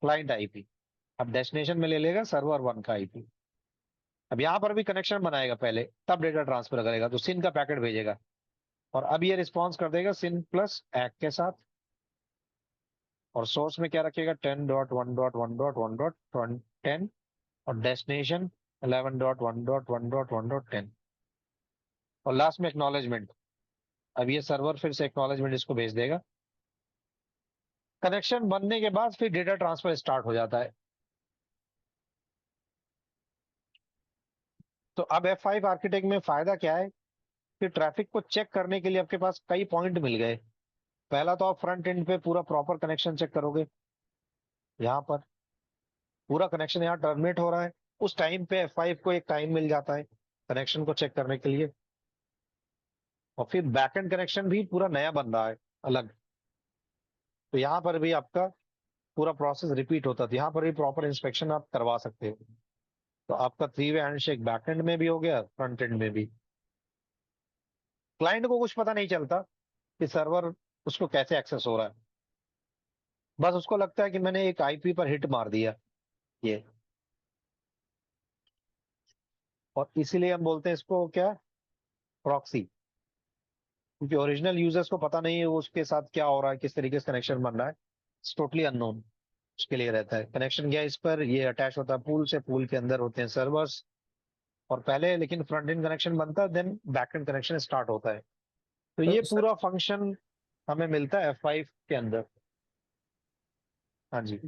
client IP. अब डेस्टिनेशन में ले लेगा सर्वर 1 का आईपी। अब यहाँ पर भी कनेक्शन बनाएगा पहले, तब डेटा ट्रांसफर करेगा, तो सिन का पैकेट भेजेगा, और अब ये रिस्पॉन्स कर देगा सिन प्लस एक्ट के साथ। और सोर्स में क्या रखेगा 10.1.1.1.10 और डेस्टिनेशन 11.1.1.1.10 और लास्ट में एक्नॉलेजमेंट। अब ये सर्वर फिर से एक्नॉलेजमेंट इसको भेज देगा। कनेक्शन बनने के बाद फिर डेटा ट्रांसफर स्टार्ट हो जाता है। तो अब F5 आर्किटेक्ट में फायदा क्या है कि ट्रैफिक को चेक करने के लिए आपके पास कई पॉइंट मिल गए। पहला तो आप फ्रंट एंड पे पूरा प्रॉपर कनेक्शन चेक करोगे, यहाँ पर पूरा कनेक्शन यहाँ टर्मिनेट हो रहा है, उस टाइम पे F5 को एक टाइम मिल जाता है कनेक्शन को चेक करने के लिए। और फिर बैकएंड कनेक्शन भी पूरा नया बन रहा है अलग। तो यहाँ पर भी आपका पूरा प्रोसेस रिपीट होता था, यहाँ पर भी प्रॉपर इंस्पेक्शन आप करवा सकते हो। तो आपका 3 वे हैंडशेक बैकएंड में भी हो गया, फ्रंट एंड में भी। क्लाइंट को कुछ पता नहीं चलता कि सर्वर उसको कैसे एक्सेस हो रहा है, बस उसको लगता है कि मैंने एक आईपी पर हिट मार दिया ये। और इसीलिए हम बोलते हैं इसको क्या, प्रॉक्सी। क्योंकि ओरिजिनल यूजर्स को पता नहीं है वो उसके साथ क्या हो रहा है, किस तरीके से कनेक्शन बन रहा है, इट्स टोटली अननोन। उसके लिए रहता है कनेक्शन गया इस पर, ये अटैच होता है पूल से, पूल के अंदर होते हैं सर्वर्स। और पहले लेकिन फ्रंट एंड कनेक्शन बनता है, then back end connection start होता है। तो तो ये सर, पूरा फंक्शन हमें मिलता है F5 के अंदर। हाँ जी।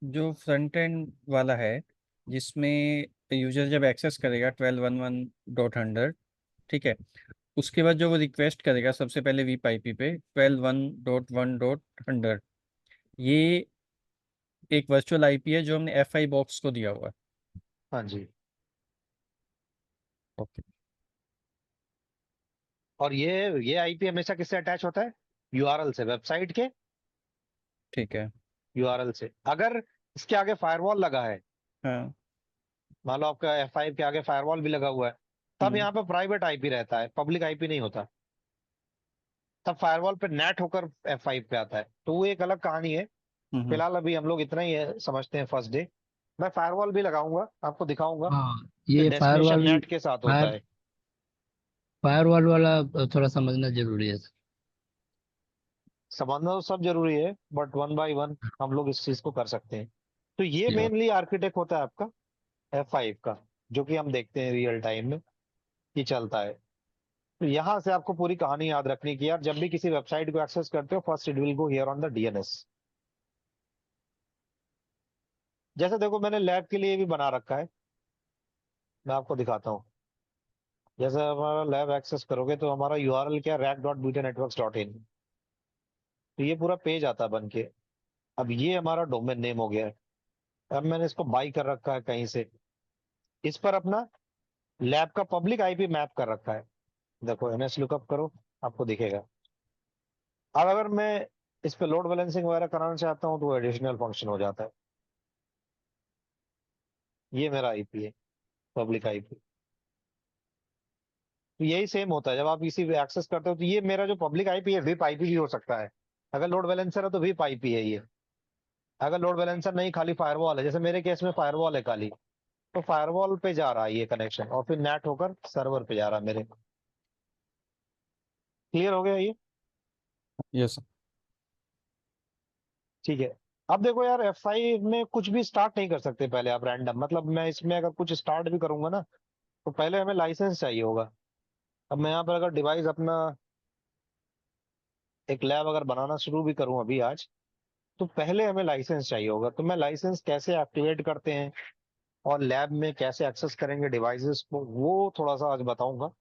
जो फ्रंट एंड वाला है, जिसमें यूजर जब एक्सेस करेगा 12.11.100, ठीक है, उसके बाद जो वो रिक्वेस्ट करेगा सबसे पहले वीप आईपी पे 12.1.1.100, ये एक वर्चुअल आईपी है जो हमने एफ आई बॉक्स को दिया हुआ है। हाँ जी। ओके। और ये आईपी हमेशा किससे अटैच होता है, यूआरएल से, वेबसाइट के ठीक है। यूआरएल से। अगर इसके आगे फायरवॉल लगा है, हाँ। मान लो आपका F5 के आगे फायरवॉल भी लगा हुआ है, तब हम्म। यहाँ पे प्राइवेट आईपी रहता है, पब्लिक आईपी नहीं होता। तब फायरवॉल पे नेट होकर F5 पे आता है, तो वो एक अलग कहानी है। हम्म। फिलहाल अभी हम लोग इतना ही है, समझते हैं फर्स्ट डे। मैं फायरवॉल भी लगाऊंगा, आपको दिखाऊंगा हाँ, कि ये डेस्टिनेशन नेट के साथ होता है। फायरवॉल वाला थोड़ा समझना जरूरी है। समझना तो सब जरूरी है, बट वन बाय वन हम लोग इस चीज को कर सकते हैं। तो ये सर। मेनली आर्किटेक्ट होता है आपका F5 का, जो कि हम देखते हैं रियल टाइम में कि चलता है। तो यहाँ से आपको पूरी कहानी याद रखनी की यार, जब भी किसी वेबसाइट को एक्सेस करते हो, first it will go here on the DNS. जैसे देखो मैंने लैब के लिए भी बना रखा है, मैं आपको दिखाता हूँ। जैसे हमारा लैब एक्सेस करोगे तो हमारा यूआरएल क्या, rack.btnetworks.in। तो ये पूरा पेज आता है बन के। अब ये हमारा डोमेन नेम हो गया है। अब मैंने इसको बाई कर रखा है कहीं से, इस पर अपना लैब का पब्लिक आईपी मैप कर रखा है। देखो एनएस लुकअप करो, आपको दिखेगा। अब अगर मैं इस पे लोड बैलेंसिंग वगैरह कराना चाहता हूँ तो एडिशनल फंक्शन हो जाता है। ये मेरा आईपी है, पब्लिक आईपी। तो यही सेम होता है जब आप इसी एक्सेस करते हो, तो ये मेरा जो पब्लिक आईपी है विप आईपी भी हो सकता है। अगर लोड बैलेंसर है तो विप आईपी है ये। अगर लोड बैलेंसर नहीं, खाली फायरवॉल है, जैसे मेरे केस में फायरवॉल है खाली, तो फायरवॉल पे जा रहा है ये कनेक्शन, और फिर नेट होकर सर्वर पे जा रहा है मेरे। क्लियर हो गया ये? यस। ठीक है। अब देखो यार F5 में कुछ भी स्टार्ट नहीं कर सकते पहले आप रैंडम, मतलब मैं इसमें अगर कुछ स्टार्ट भी करूंगा ना, तो पहले हमें लाइसेंस चाहिए होगा। अब मैं यहाँ पर अगर डिवाइस अपना एक लैब अगर बनाना शुरू भी करूं अभी आज, तो पहले हमें लाइसेंस चाहिए होगा। तो मैं लाइसेंस कैसे एक्टिवेट करते हैं और लैब में कैसे एक्सेस करेंगे डिवाइसेस को, वो थोड़ा सा आज बताऊंगा।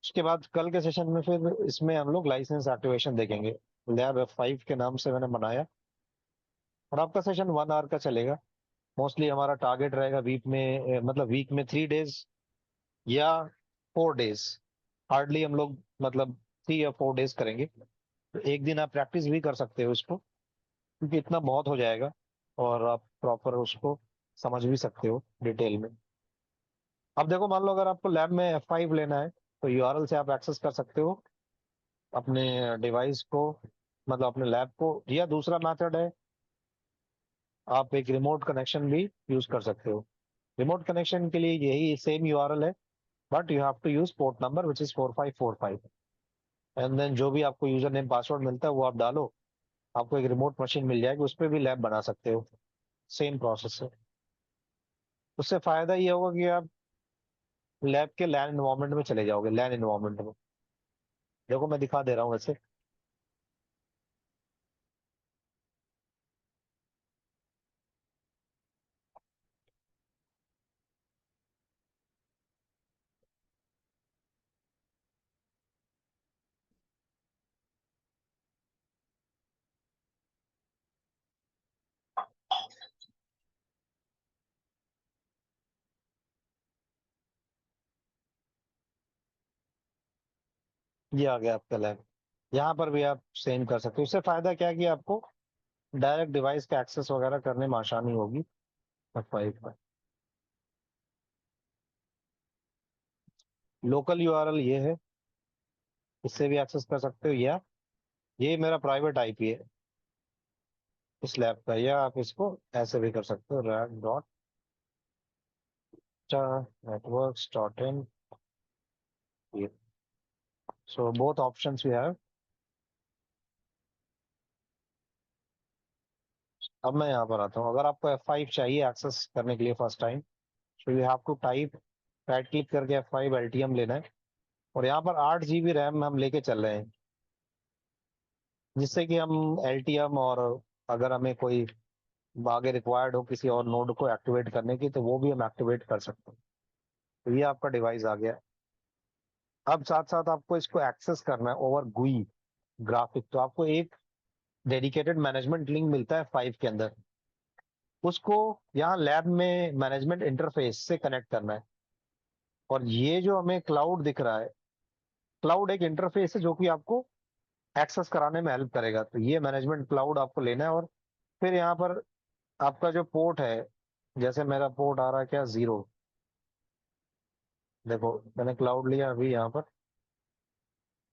उसके बाद कल के सेशन में फिर इसमें हम लोग लाइसेंस एक्टिवेशन देखेंगे। लैब F5 के नाम से मैंने बनाया, और आपका सेशन 1 आवर का चलेगा। मोस्टली हमारा टारगेट रहेगा वीक में, मतलब वीक में 3 डेज या 4 डेज। हार्डली हम लोग मतलब 3 या 4 डेज करेंगे। तो एक दिन आप प्रैक्टिस भी कर सकते हो इसको, क्योंकि इतना बहुत हो जाएगा, और आप प्रॉपर उसको समझ भी सकते हो डिटेल में। अब देखो मान लो अगर आपको लैब में F5 लेना है, तो यूआरएल से आप एक्सेस कर सकते हो अपने डिवाइस को, मतलब अपने लैब को। या दूसरा मेथड है, आप एक रिमोट कनेक्शन भी यूज कर सकते हो। रिमोट कनेक्शन के लिए यही सेम यूआरएल है, but you have to use port number which is 4545। And then जो भी आपको यूजर नेम पासवर्ड मिलता है वो आप डालो, आपको एक रिमोट मशीन मिल जाएगी, उस पर भी लैब बना सकते हो। सेम प्रोसेस है। उससे फायदा ये होगा कि आप लैब के लैन एनवायरनमेंट में चले जाओगे, लैन एनवायरनमेंट में। देखो मैं दिखा दे रहा हूँ वैसे। ये आ गया आपका लैब। यहाँ पर भी आप सेम कर सकते हो। इससे फायदा क्या है कि आपको डायरेक्ट डिवाइस का एक्सेस वगैरह करने में आसानी होगी F5 पर। लोकल यूआरएल ये है, इससे भी एक्सेस कर सकते हो, या ये मेरा प्राइवेट आईपी है इस लैब का, या आप इसको ऐसे भी कर सकते हो rack.networks.in। so both options we have। अब मैं यहाँ पर आता हूँ। अगर आपको F5 चाहिए एक्सेस करने के लिए फर्स्ट टाइम, तो you have to type, right click करके F5 LTM लेना है, और यहाँ पर 8 GB रैम हम लेके चल रहे हैं, जिससे कि हम LTM, और अगर हमें कोई आगे रिक्वायर्ड हो किसी और नोड को एक्टिवेट करने की, तो वो भी हम एक्टिवेट कर सकते हैं। तो ये आपका डिवाइस आ गया। अब साथ साथ आपको इसको एक्सेस करना है ओवर GUI ग्राफिक, तो आपको एक डेडिकेटेड मैनेजमेंट लिंक मिलता है 5 के अंदर। उसको यहाँ लैब में मैनेजमेंट इंटरफेस से कनेक्ट करना है। और ये जो हमें क्लाउड दिख रहा है, क्लाउड एक इंटरफेस है जो कि आपको एक्सेस कराने में हेल्प करेगा। तो ये मैनेजमेंट क्लाउड आपको लेना है, और फिर यहाँ पर आपका जो पोर्ट है, जैसे मेरा पोर्ट आ रहा है क्या 0, देखो मैंने क्लाउड लिया अभी यहाँ पर,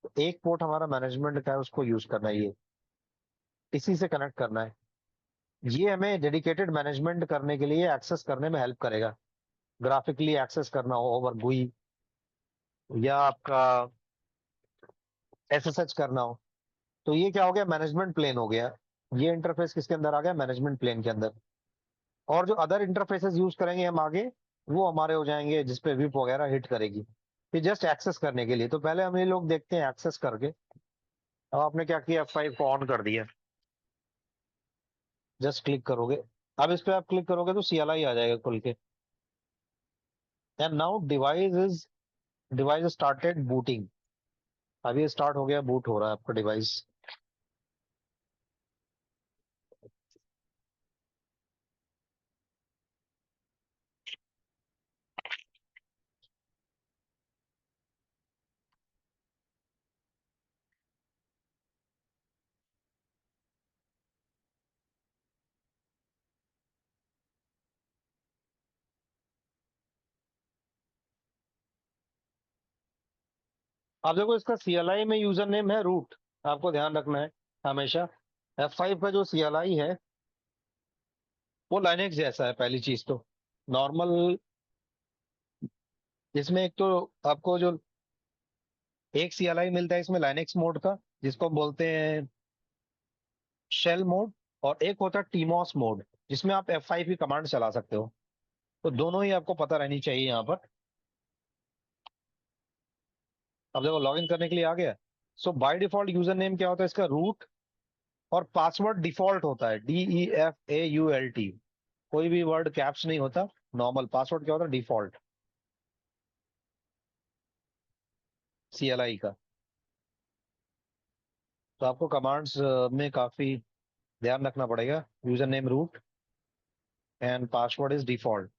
तो एक पोर्ट हमारा मैनेजमेंट का है, उसको यूज करना है, ये इसी से कनेक्ट करना है। ये हमें डेडिकेटेड मैनेजमेंट करने के लिए एक्सेस करने में हेल्प करेगा। ग्राफिकली एक्सेस करना हो ओवर GUI, या आपका SSH करना हो, तो ये क्या हो गया, मैनेजमेंट प्लेन हो गया। ये इंटरफेस किसके अंदर आ गया, मैनेजमेंट प्लेन के अंदर। और जो अदर इंटरफेसेस यूज करेंगे हम आगे, वो हमारे हो जाएंगे जिसपे विप वगैरह हिट करेगी। ये जस्ट एक्सेस करने के लिए। तो पहले हम ये लोग देखते हैं एक्सेस करके। अब आपने क्या किया, F5 को ऑन कर दिया, जस्ट क्लिक करोगे। अब इस पे आप क्लिक करोगे तो CLI आ जाएगा खुल के। And now device started booting. अभी स्टार्ट हो गया, बूट हो रहा है आपका डिवाइस। अब देखो इसका CLI में यूजर नेम है रूट, आपको ध्यान रखना है हमेशा। F5 का जो CLI है वो लाइनेक्स जैसा है। पहली चीज तो नॉर्मल, इसमें एक तो आपको जो एक CLI मिलता है इसमें लाइनेक्स मोड का, जिसको बोलते हैं शेल मोड, और एक होता है टीमॉस मोड, जिसमें आप F5 की कमांड चला सकते हो। तो दोनों ही आपको पता रहनी चाहिए यहाँ पर। अब देखो लॉगिन करने के लिए आ गया। सो बाय डिफॉल्ट यूजर नेम क्या होता है इसका, रूट, और पासवर्ड डिफॉल्ट होता है DEFAULT। कोई भी वर्ड कैप्स नहीं होता। नॉर्मल पासवर्ड क्या होता है, डिफॉल्ट CLI का। तो आपको कमांड्स में काफी ध्यान रखना पड़ेगा। User name root and password is default.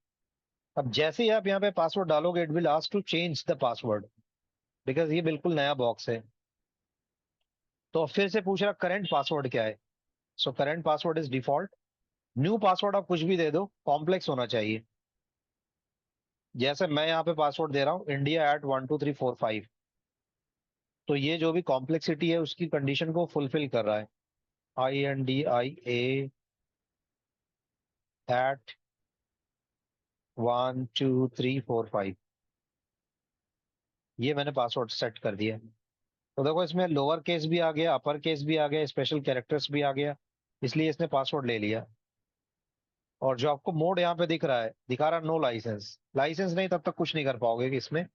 अब जैसे ही आप यहाँ पे पासवर्ड डालोगे, it will ask to change the password, because ये बिल्कुल नया बॉक्स है। तो फिर से पूछ रहा करंट पासवर्ड क्या है। So current password is default. New password आप कुछ भी दे दो, कॉम्प्लेक्स होना चाहिए। जैसे मैं यहाँ पे पासवर्ड दे रहा हूँ India@12345, तो ये जो भी कॉम्प्लेक्सिटी है उसकी कंडीशन को फुलफिल कर रहा है। INDIA@12345, ये मैंने पासवर्ड सेट कर दिया। तो देखो इसमें लोअर केस भी आ गया, अपर केस भी आ गया, स्पेशल कैरेक्टर्स भी आ गया, इसलिए इसने पासवर्ड ले लिया। और जो आपको मोड यहाँ पे दिख रहा है, दिखा रहा नो लाइसेंस। लाइसेंस नहीं, तब तक कुछ नहीं कर पाओगे कि इसमें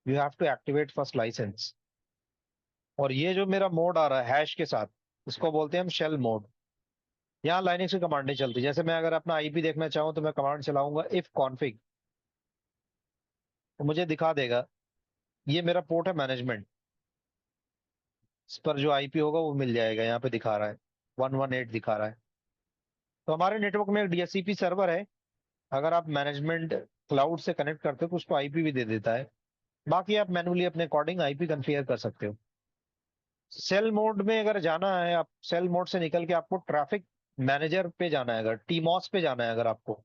you have to activate first licence. और ये जो मेरा मोड आ रहा है हैश के साथ, इसको बोलते हैं हम शेल मोड। यहाँ लाइनेक्स की कमांडें चलती, जैसे मैं अगर अपना IP देखना चाहूँ तो मैं कमांड चलाऊंगा इफ कॉन्फिग, तो मुझे दिखा देगा ये मेरा पोर्ट है मैनेजमेंट, इस पर जो IP होगा वो मिल जाएगा। यहाँ पे दिखा रहा है 118 दिखा रहा है। तो हमारे नेटवर्क में एक DHCP सर्वर है, अगर आप मैनेजमेंट क्लाउड से कनेक्ट करते हो तो उसको IP भी दे देता है। बाकी आप मैन्युअली अपने अकॉर्डिंग आईपी कॉन्फ़िगर कर सकते हो। सेल मोड में अगर जाना है, आप सेल मोड से निकल के आपको ट्रैफिक मैनेजर पे जाना है, अगर टीमॉस पे जाना है, अगर आपको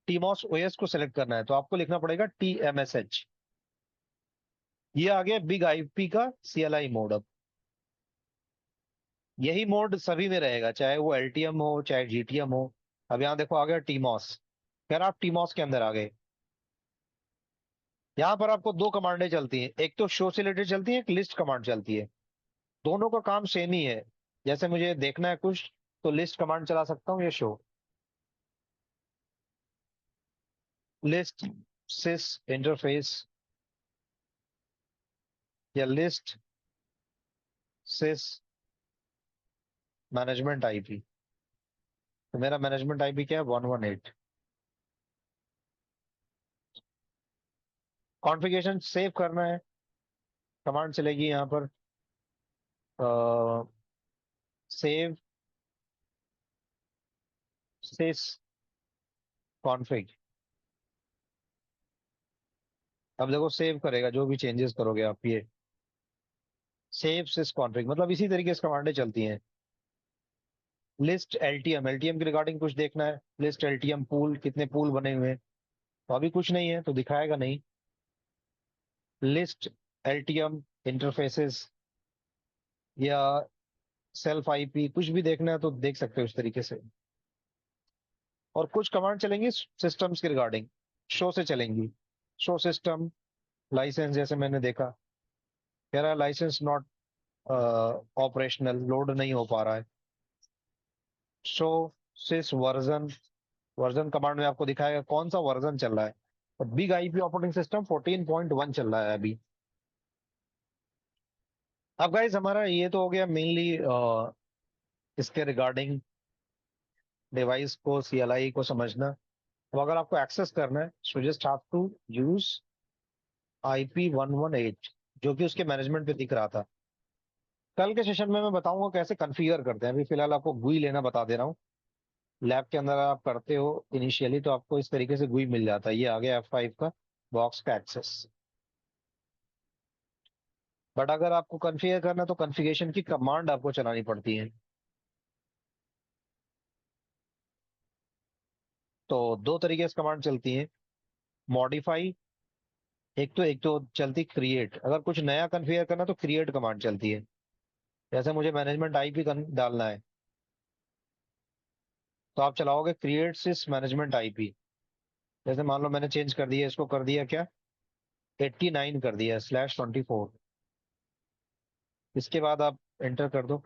टीमॉस ओएस को सिलेक्ट करना है तो आपको लिखना पड़ेगा TMSH। ये आ गया बिग आईपी का CLI मोड। अब यही मोड सभी में रहेगा, चाहे वो LTM हो चाहे GTM हो। अब यहाँ देखो आ गया टीमॉस। खैर आप टीमॉस के अंदर आ गए। यहाँ पर आपको दो कमांडें चलती हैं, एक तो शो से रिलेटेड चलती है, एक लिस्ट कमांड चलती है। दोनों का काम सेम ही है। जैसे मुझे देखना है कुछ तो लिस्ट कमांड चला सकता हूँ या शो। लिस्ट सिस इंटरफेस या लिस्ट सिस मैनेजमेंट आईपी। तो मेरा मैनेजमेंट आईपी क्या है? 118। कॉन्फ़िगरेशन सेव करना है, कमांड चलेगी यहाँ पर सेव सिस कॉन्फ़िग। अब देखो सेव करेगा जो भी चेंजेस करोगे आप। ये सेव सिस कॉन्फ़िग मतलब इसी तरीके से कमांडें चलती हैं। लिस्ट एलटीएम के रिगार्डिंग कुछ देखना है, लिस्ट एलटीएम पूल कितने पूल बने हुए हैं, तो अभी कुछ नहीं है तो दिखाएगा नहीं। लिस्ट एलटीएम इंटरफेसेस या सेल्फ आईपी कुछ भी देखना है तो देख सकते हो इस तरीके से। और कुछ कमांड चलेंगी सिस्टम्स के रिगार्डिंग, शो से चलेंगी। शो सिस्टम लाइसेंस, जैसे मैंने देखा कह रहा है लाइसेंस नॉट ऑपरेशनल, लोड नहीं हो पा रहा है। शो सिस वर्जन, वर्जन कमांड में आपको दिखाएगा कौन सा वर्जन चल रहा है। तो बिग आईपी ऑपरेटिंग सिस्टम 14.1 चल रहा है अभी। अब गाइस हमारा ये तो हो गया मेनली इसके रिगार्डिंग डिवाइस को, CLI को समझना। तो अगर आपको एक्सेस करना है so just have to use IP118 जो कि उसके मैनेजमेंट पे दिख रहा था। कल के सेशन में मैं बताऊंगा कैसे कॉन्फ़िगर करते हैं। अभी फिलहाल आपको GUI लेना बता दे रहा हूँ। लैब के अंदर आप करते हो इनिशियली तो आपको इस तरीके से GUI मिल जाता है। ये आ गया F5 का बॉक्स का एक्सेस। बट अगर आपको कॉन्फ़िगर करना है तो कॉन्फ़िगरेशन की कमांड आपको चलानी पड़ती है। तो दो तरीके से कमांड चलती है, मॉडिफाई, एक तो चलती क्रिएट। अगर कुछ नया कॉन्फ़िगर करना तो क्रिएट कमांड चलती है। जैसे मुझे मैनेजमेंट आईपी डालना है तो आप चलाओगे क्रिएट सिस मैनेजमेंट आईपी। जैसे मान लो मैंने चेंज कर दिया, इसको कर दिया क्या 89 कर दिया /24। इसके बाद आप एंटर कर दो।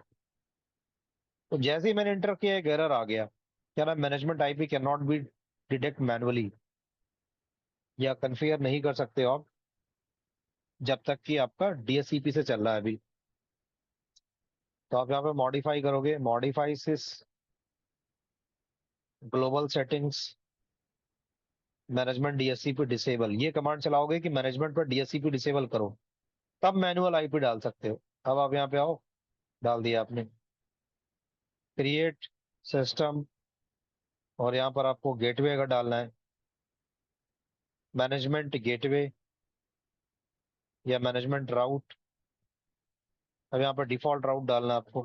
तो जैसे ही मैंने एंटर किया एक एरर आ गया, क्या ना management IP can not be detect manually, या कॉन्फ़िगर नहीं कर सकते हो आप जब तक कि आपका DSCP से चल रहा है अभी। तो आप यहाँ पे मॉडिफाई करोगे, modify sys global settings management DSCP disable, ये कमांड चलाओगे कि मैनेजमेंट पर DSCP डिसेबल करो, तब मैनुअल आईपी डाल सकते हो। अब आप यहाँ पे आओ, डाल दिया आपने क्रिएट सिस्टम, और यहाँ पर आपको गेटवे अगर डालना है मैनेजमेंट गेटवे या मैनेजमेंट राउट। अब यहाँ पर डिफॉल्ट राउट डालना है आपको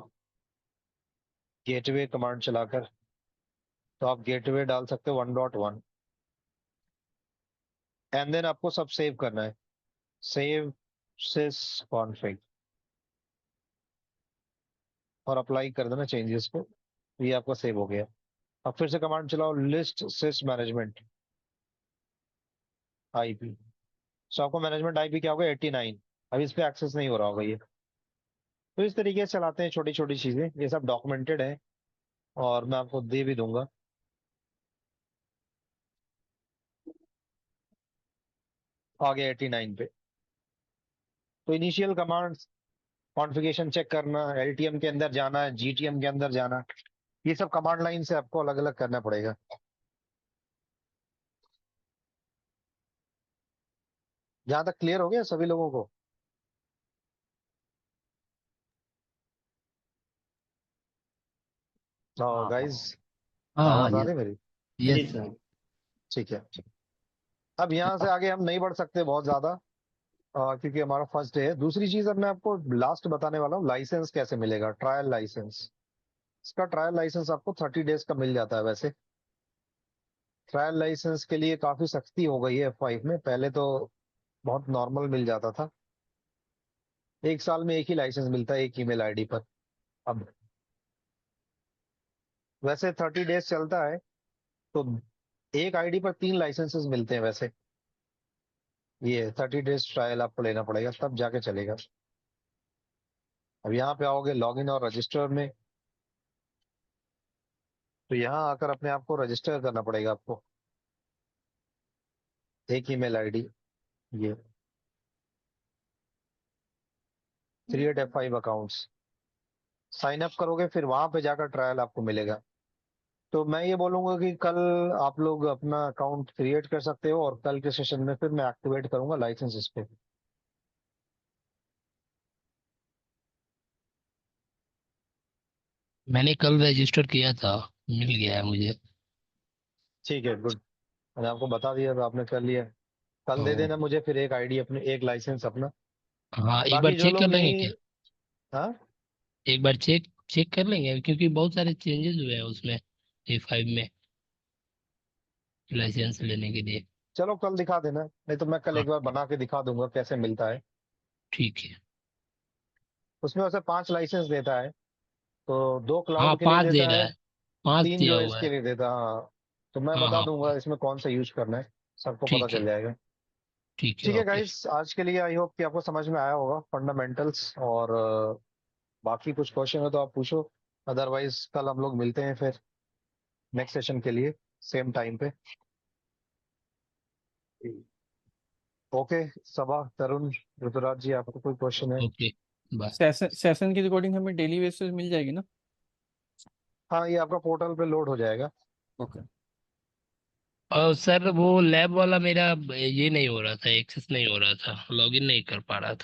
गेटवे कमांड चलाकर, तो आप गेटवे डाल सकते हो 1.1। एंड देन आपको सब सेव करना है, सेव सिस कॉन्फ़िग, और अप्लाई कर देना चेंजेस को। ये आपका सेव हो गया। अब फिर से कमांड चलाओ लिस्ट सिस मैनेजमेंट आईपी। सो आपको मैनेजमेंट आईपी क्या होगा 89। अभी इस पे एक्सेस नहीं हो रहा होगा ये। तो इस तरीके से चलाते हैं छोटी छोटी चीजें, ये सब डॉक्यूमेंटेड है और मैं आपको दे भी दूंगा। आ गया 89 पे। तो इनिशियल कमांड्स, कॉन्फ़िगरेशन चेक करना, LTM के अंदर जाना, GTM के अंदर जाना, ये सब कमांड लाइन से आपको अलग अलग करना पड़ेगा। जहां तक क्लियर हो गया सभी लोगों को? हाँ गाइस हाँ हाँ आवाज आ यस रही है मेरी? जी यस। सर। ठीक है। अब यहाँ से आगे हम नहीं बढ़ सकते बहुत ज्यादा, क्योंकि हमारा फर्स्ट डे है। दूसरी चीज अब मैं आपको लास्ट बताने वाला हूँ, लाइसेंस कैसे मिलेगा, ट्रायल लाइसेंस। इसका ट्रायल लाइसेंस आपको 30 डेज का मिल जाता है। वैसे ट्रायल लाइसेंस के लिए काफी सख्ती हो गई है F5 में, पहले तो बहुत नॉर्मल मिल जाता था। 1 साल में एक ही लाइसेंस मिलता है एक ईमेल आईडी पर। अब वैसे 30 डेज चलता है, तो एक आईडी पर 3 लाइसेंसेस मिलते हैं वैसे। ये 30 डेज ट्रायल आपको लेना पड़ेगा, तब जाके चलेगा। अब यहाँ पे आओगे लॉगिन और रजिस्टर में, तो यहाँ आकर अपने आप को रजिस्टर करना पड़ेगा आपको। एक ईमेल आईडी, ये create F5 accounts, sign up करोगे, फिर वहां पे जाकर ट्रायल आपको मिलेगा। तो मैं ये बोलूंगा कि कल आप लोग अपना अकाउंट क्रिएट कर सकते हो, और कल के सेशन में फिर मैं एक्टिवेट करूंगा लाइसेंस इस पे। मैंने कल रजिस्टर किया था, मिल गया है मुझे। ठीक है, गुड। मैंने आपको बता दिया तो आपने कर लिया। कल दे तो देना मुझे फिर एक आईडी अपने, एक लाइसेंस अपना। हाँ, एक बार बाकी जो चेक कर लोग लेंगे नहीं, क्या? हाँ एक बार चेक चेक कर लेंगे, क्योंकि बहुत सारे चेंजेस हुए हैं उसमें, A5 में, लाइसेंस लेने के लिए। चलो कल दिखा देना, नहीं तो मैं कल हाँ, एक बार बना के दिखा दूंगा कैसे मिलता है। ठीक है। उसमें वैसे 5 लाइसेंस देता है, तो 2 हाँ, क्लाउड के लिए 5 दे देता रहा है, है, 5 3 दिया जो हुआ इसके है। लिए देता है। हाँ, तो मैं हाँ बता हाँ दूंगा हाँ, इसमें कौन सा यूज करना है, सबको पता ठीक है। चल जाएगा। ठीक है, ठीक है ओके। गाइस, आज के लिए आई होप कि आपको समझ में आया होगा फंडामेंटल्स। और बाकी कुछ क्वेश्चन हो तो आप पूछो, अदरवाइज कल हम लोग मिलते हैं फिर नेक्स्ट सेशन के लिए सेम टाइम पे। ओके, सबा, तरुण, ऋतुराज जी, आपको कोई क्वेश्चन है? Okay, bye. सेशन की रिकॉर्डिंग हमें डेली बेसिस मिल जाएगी ना? हाँ, ये आपका पोर्टल पे लोड हो जाएगा। ओके। और सर, वो लैब वाला मेरा ये नहीं हो रहा था, एक्सेस नहीं हो रहा था, लॉगिन नहीं कर पा रहा था।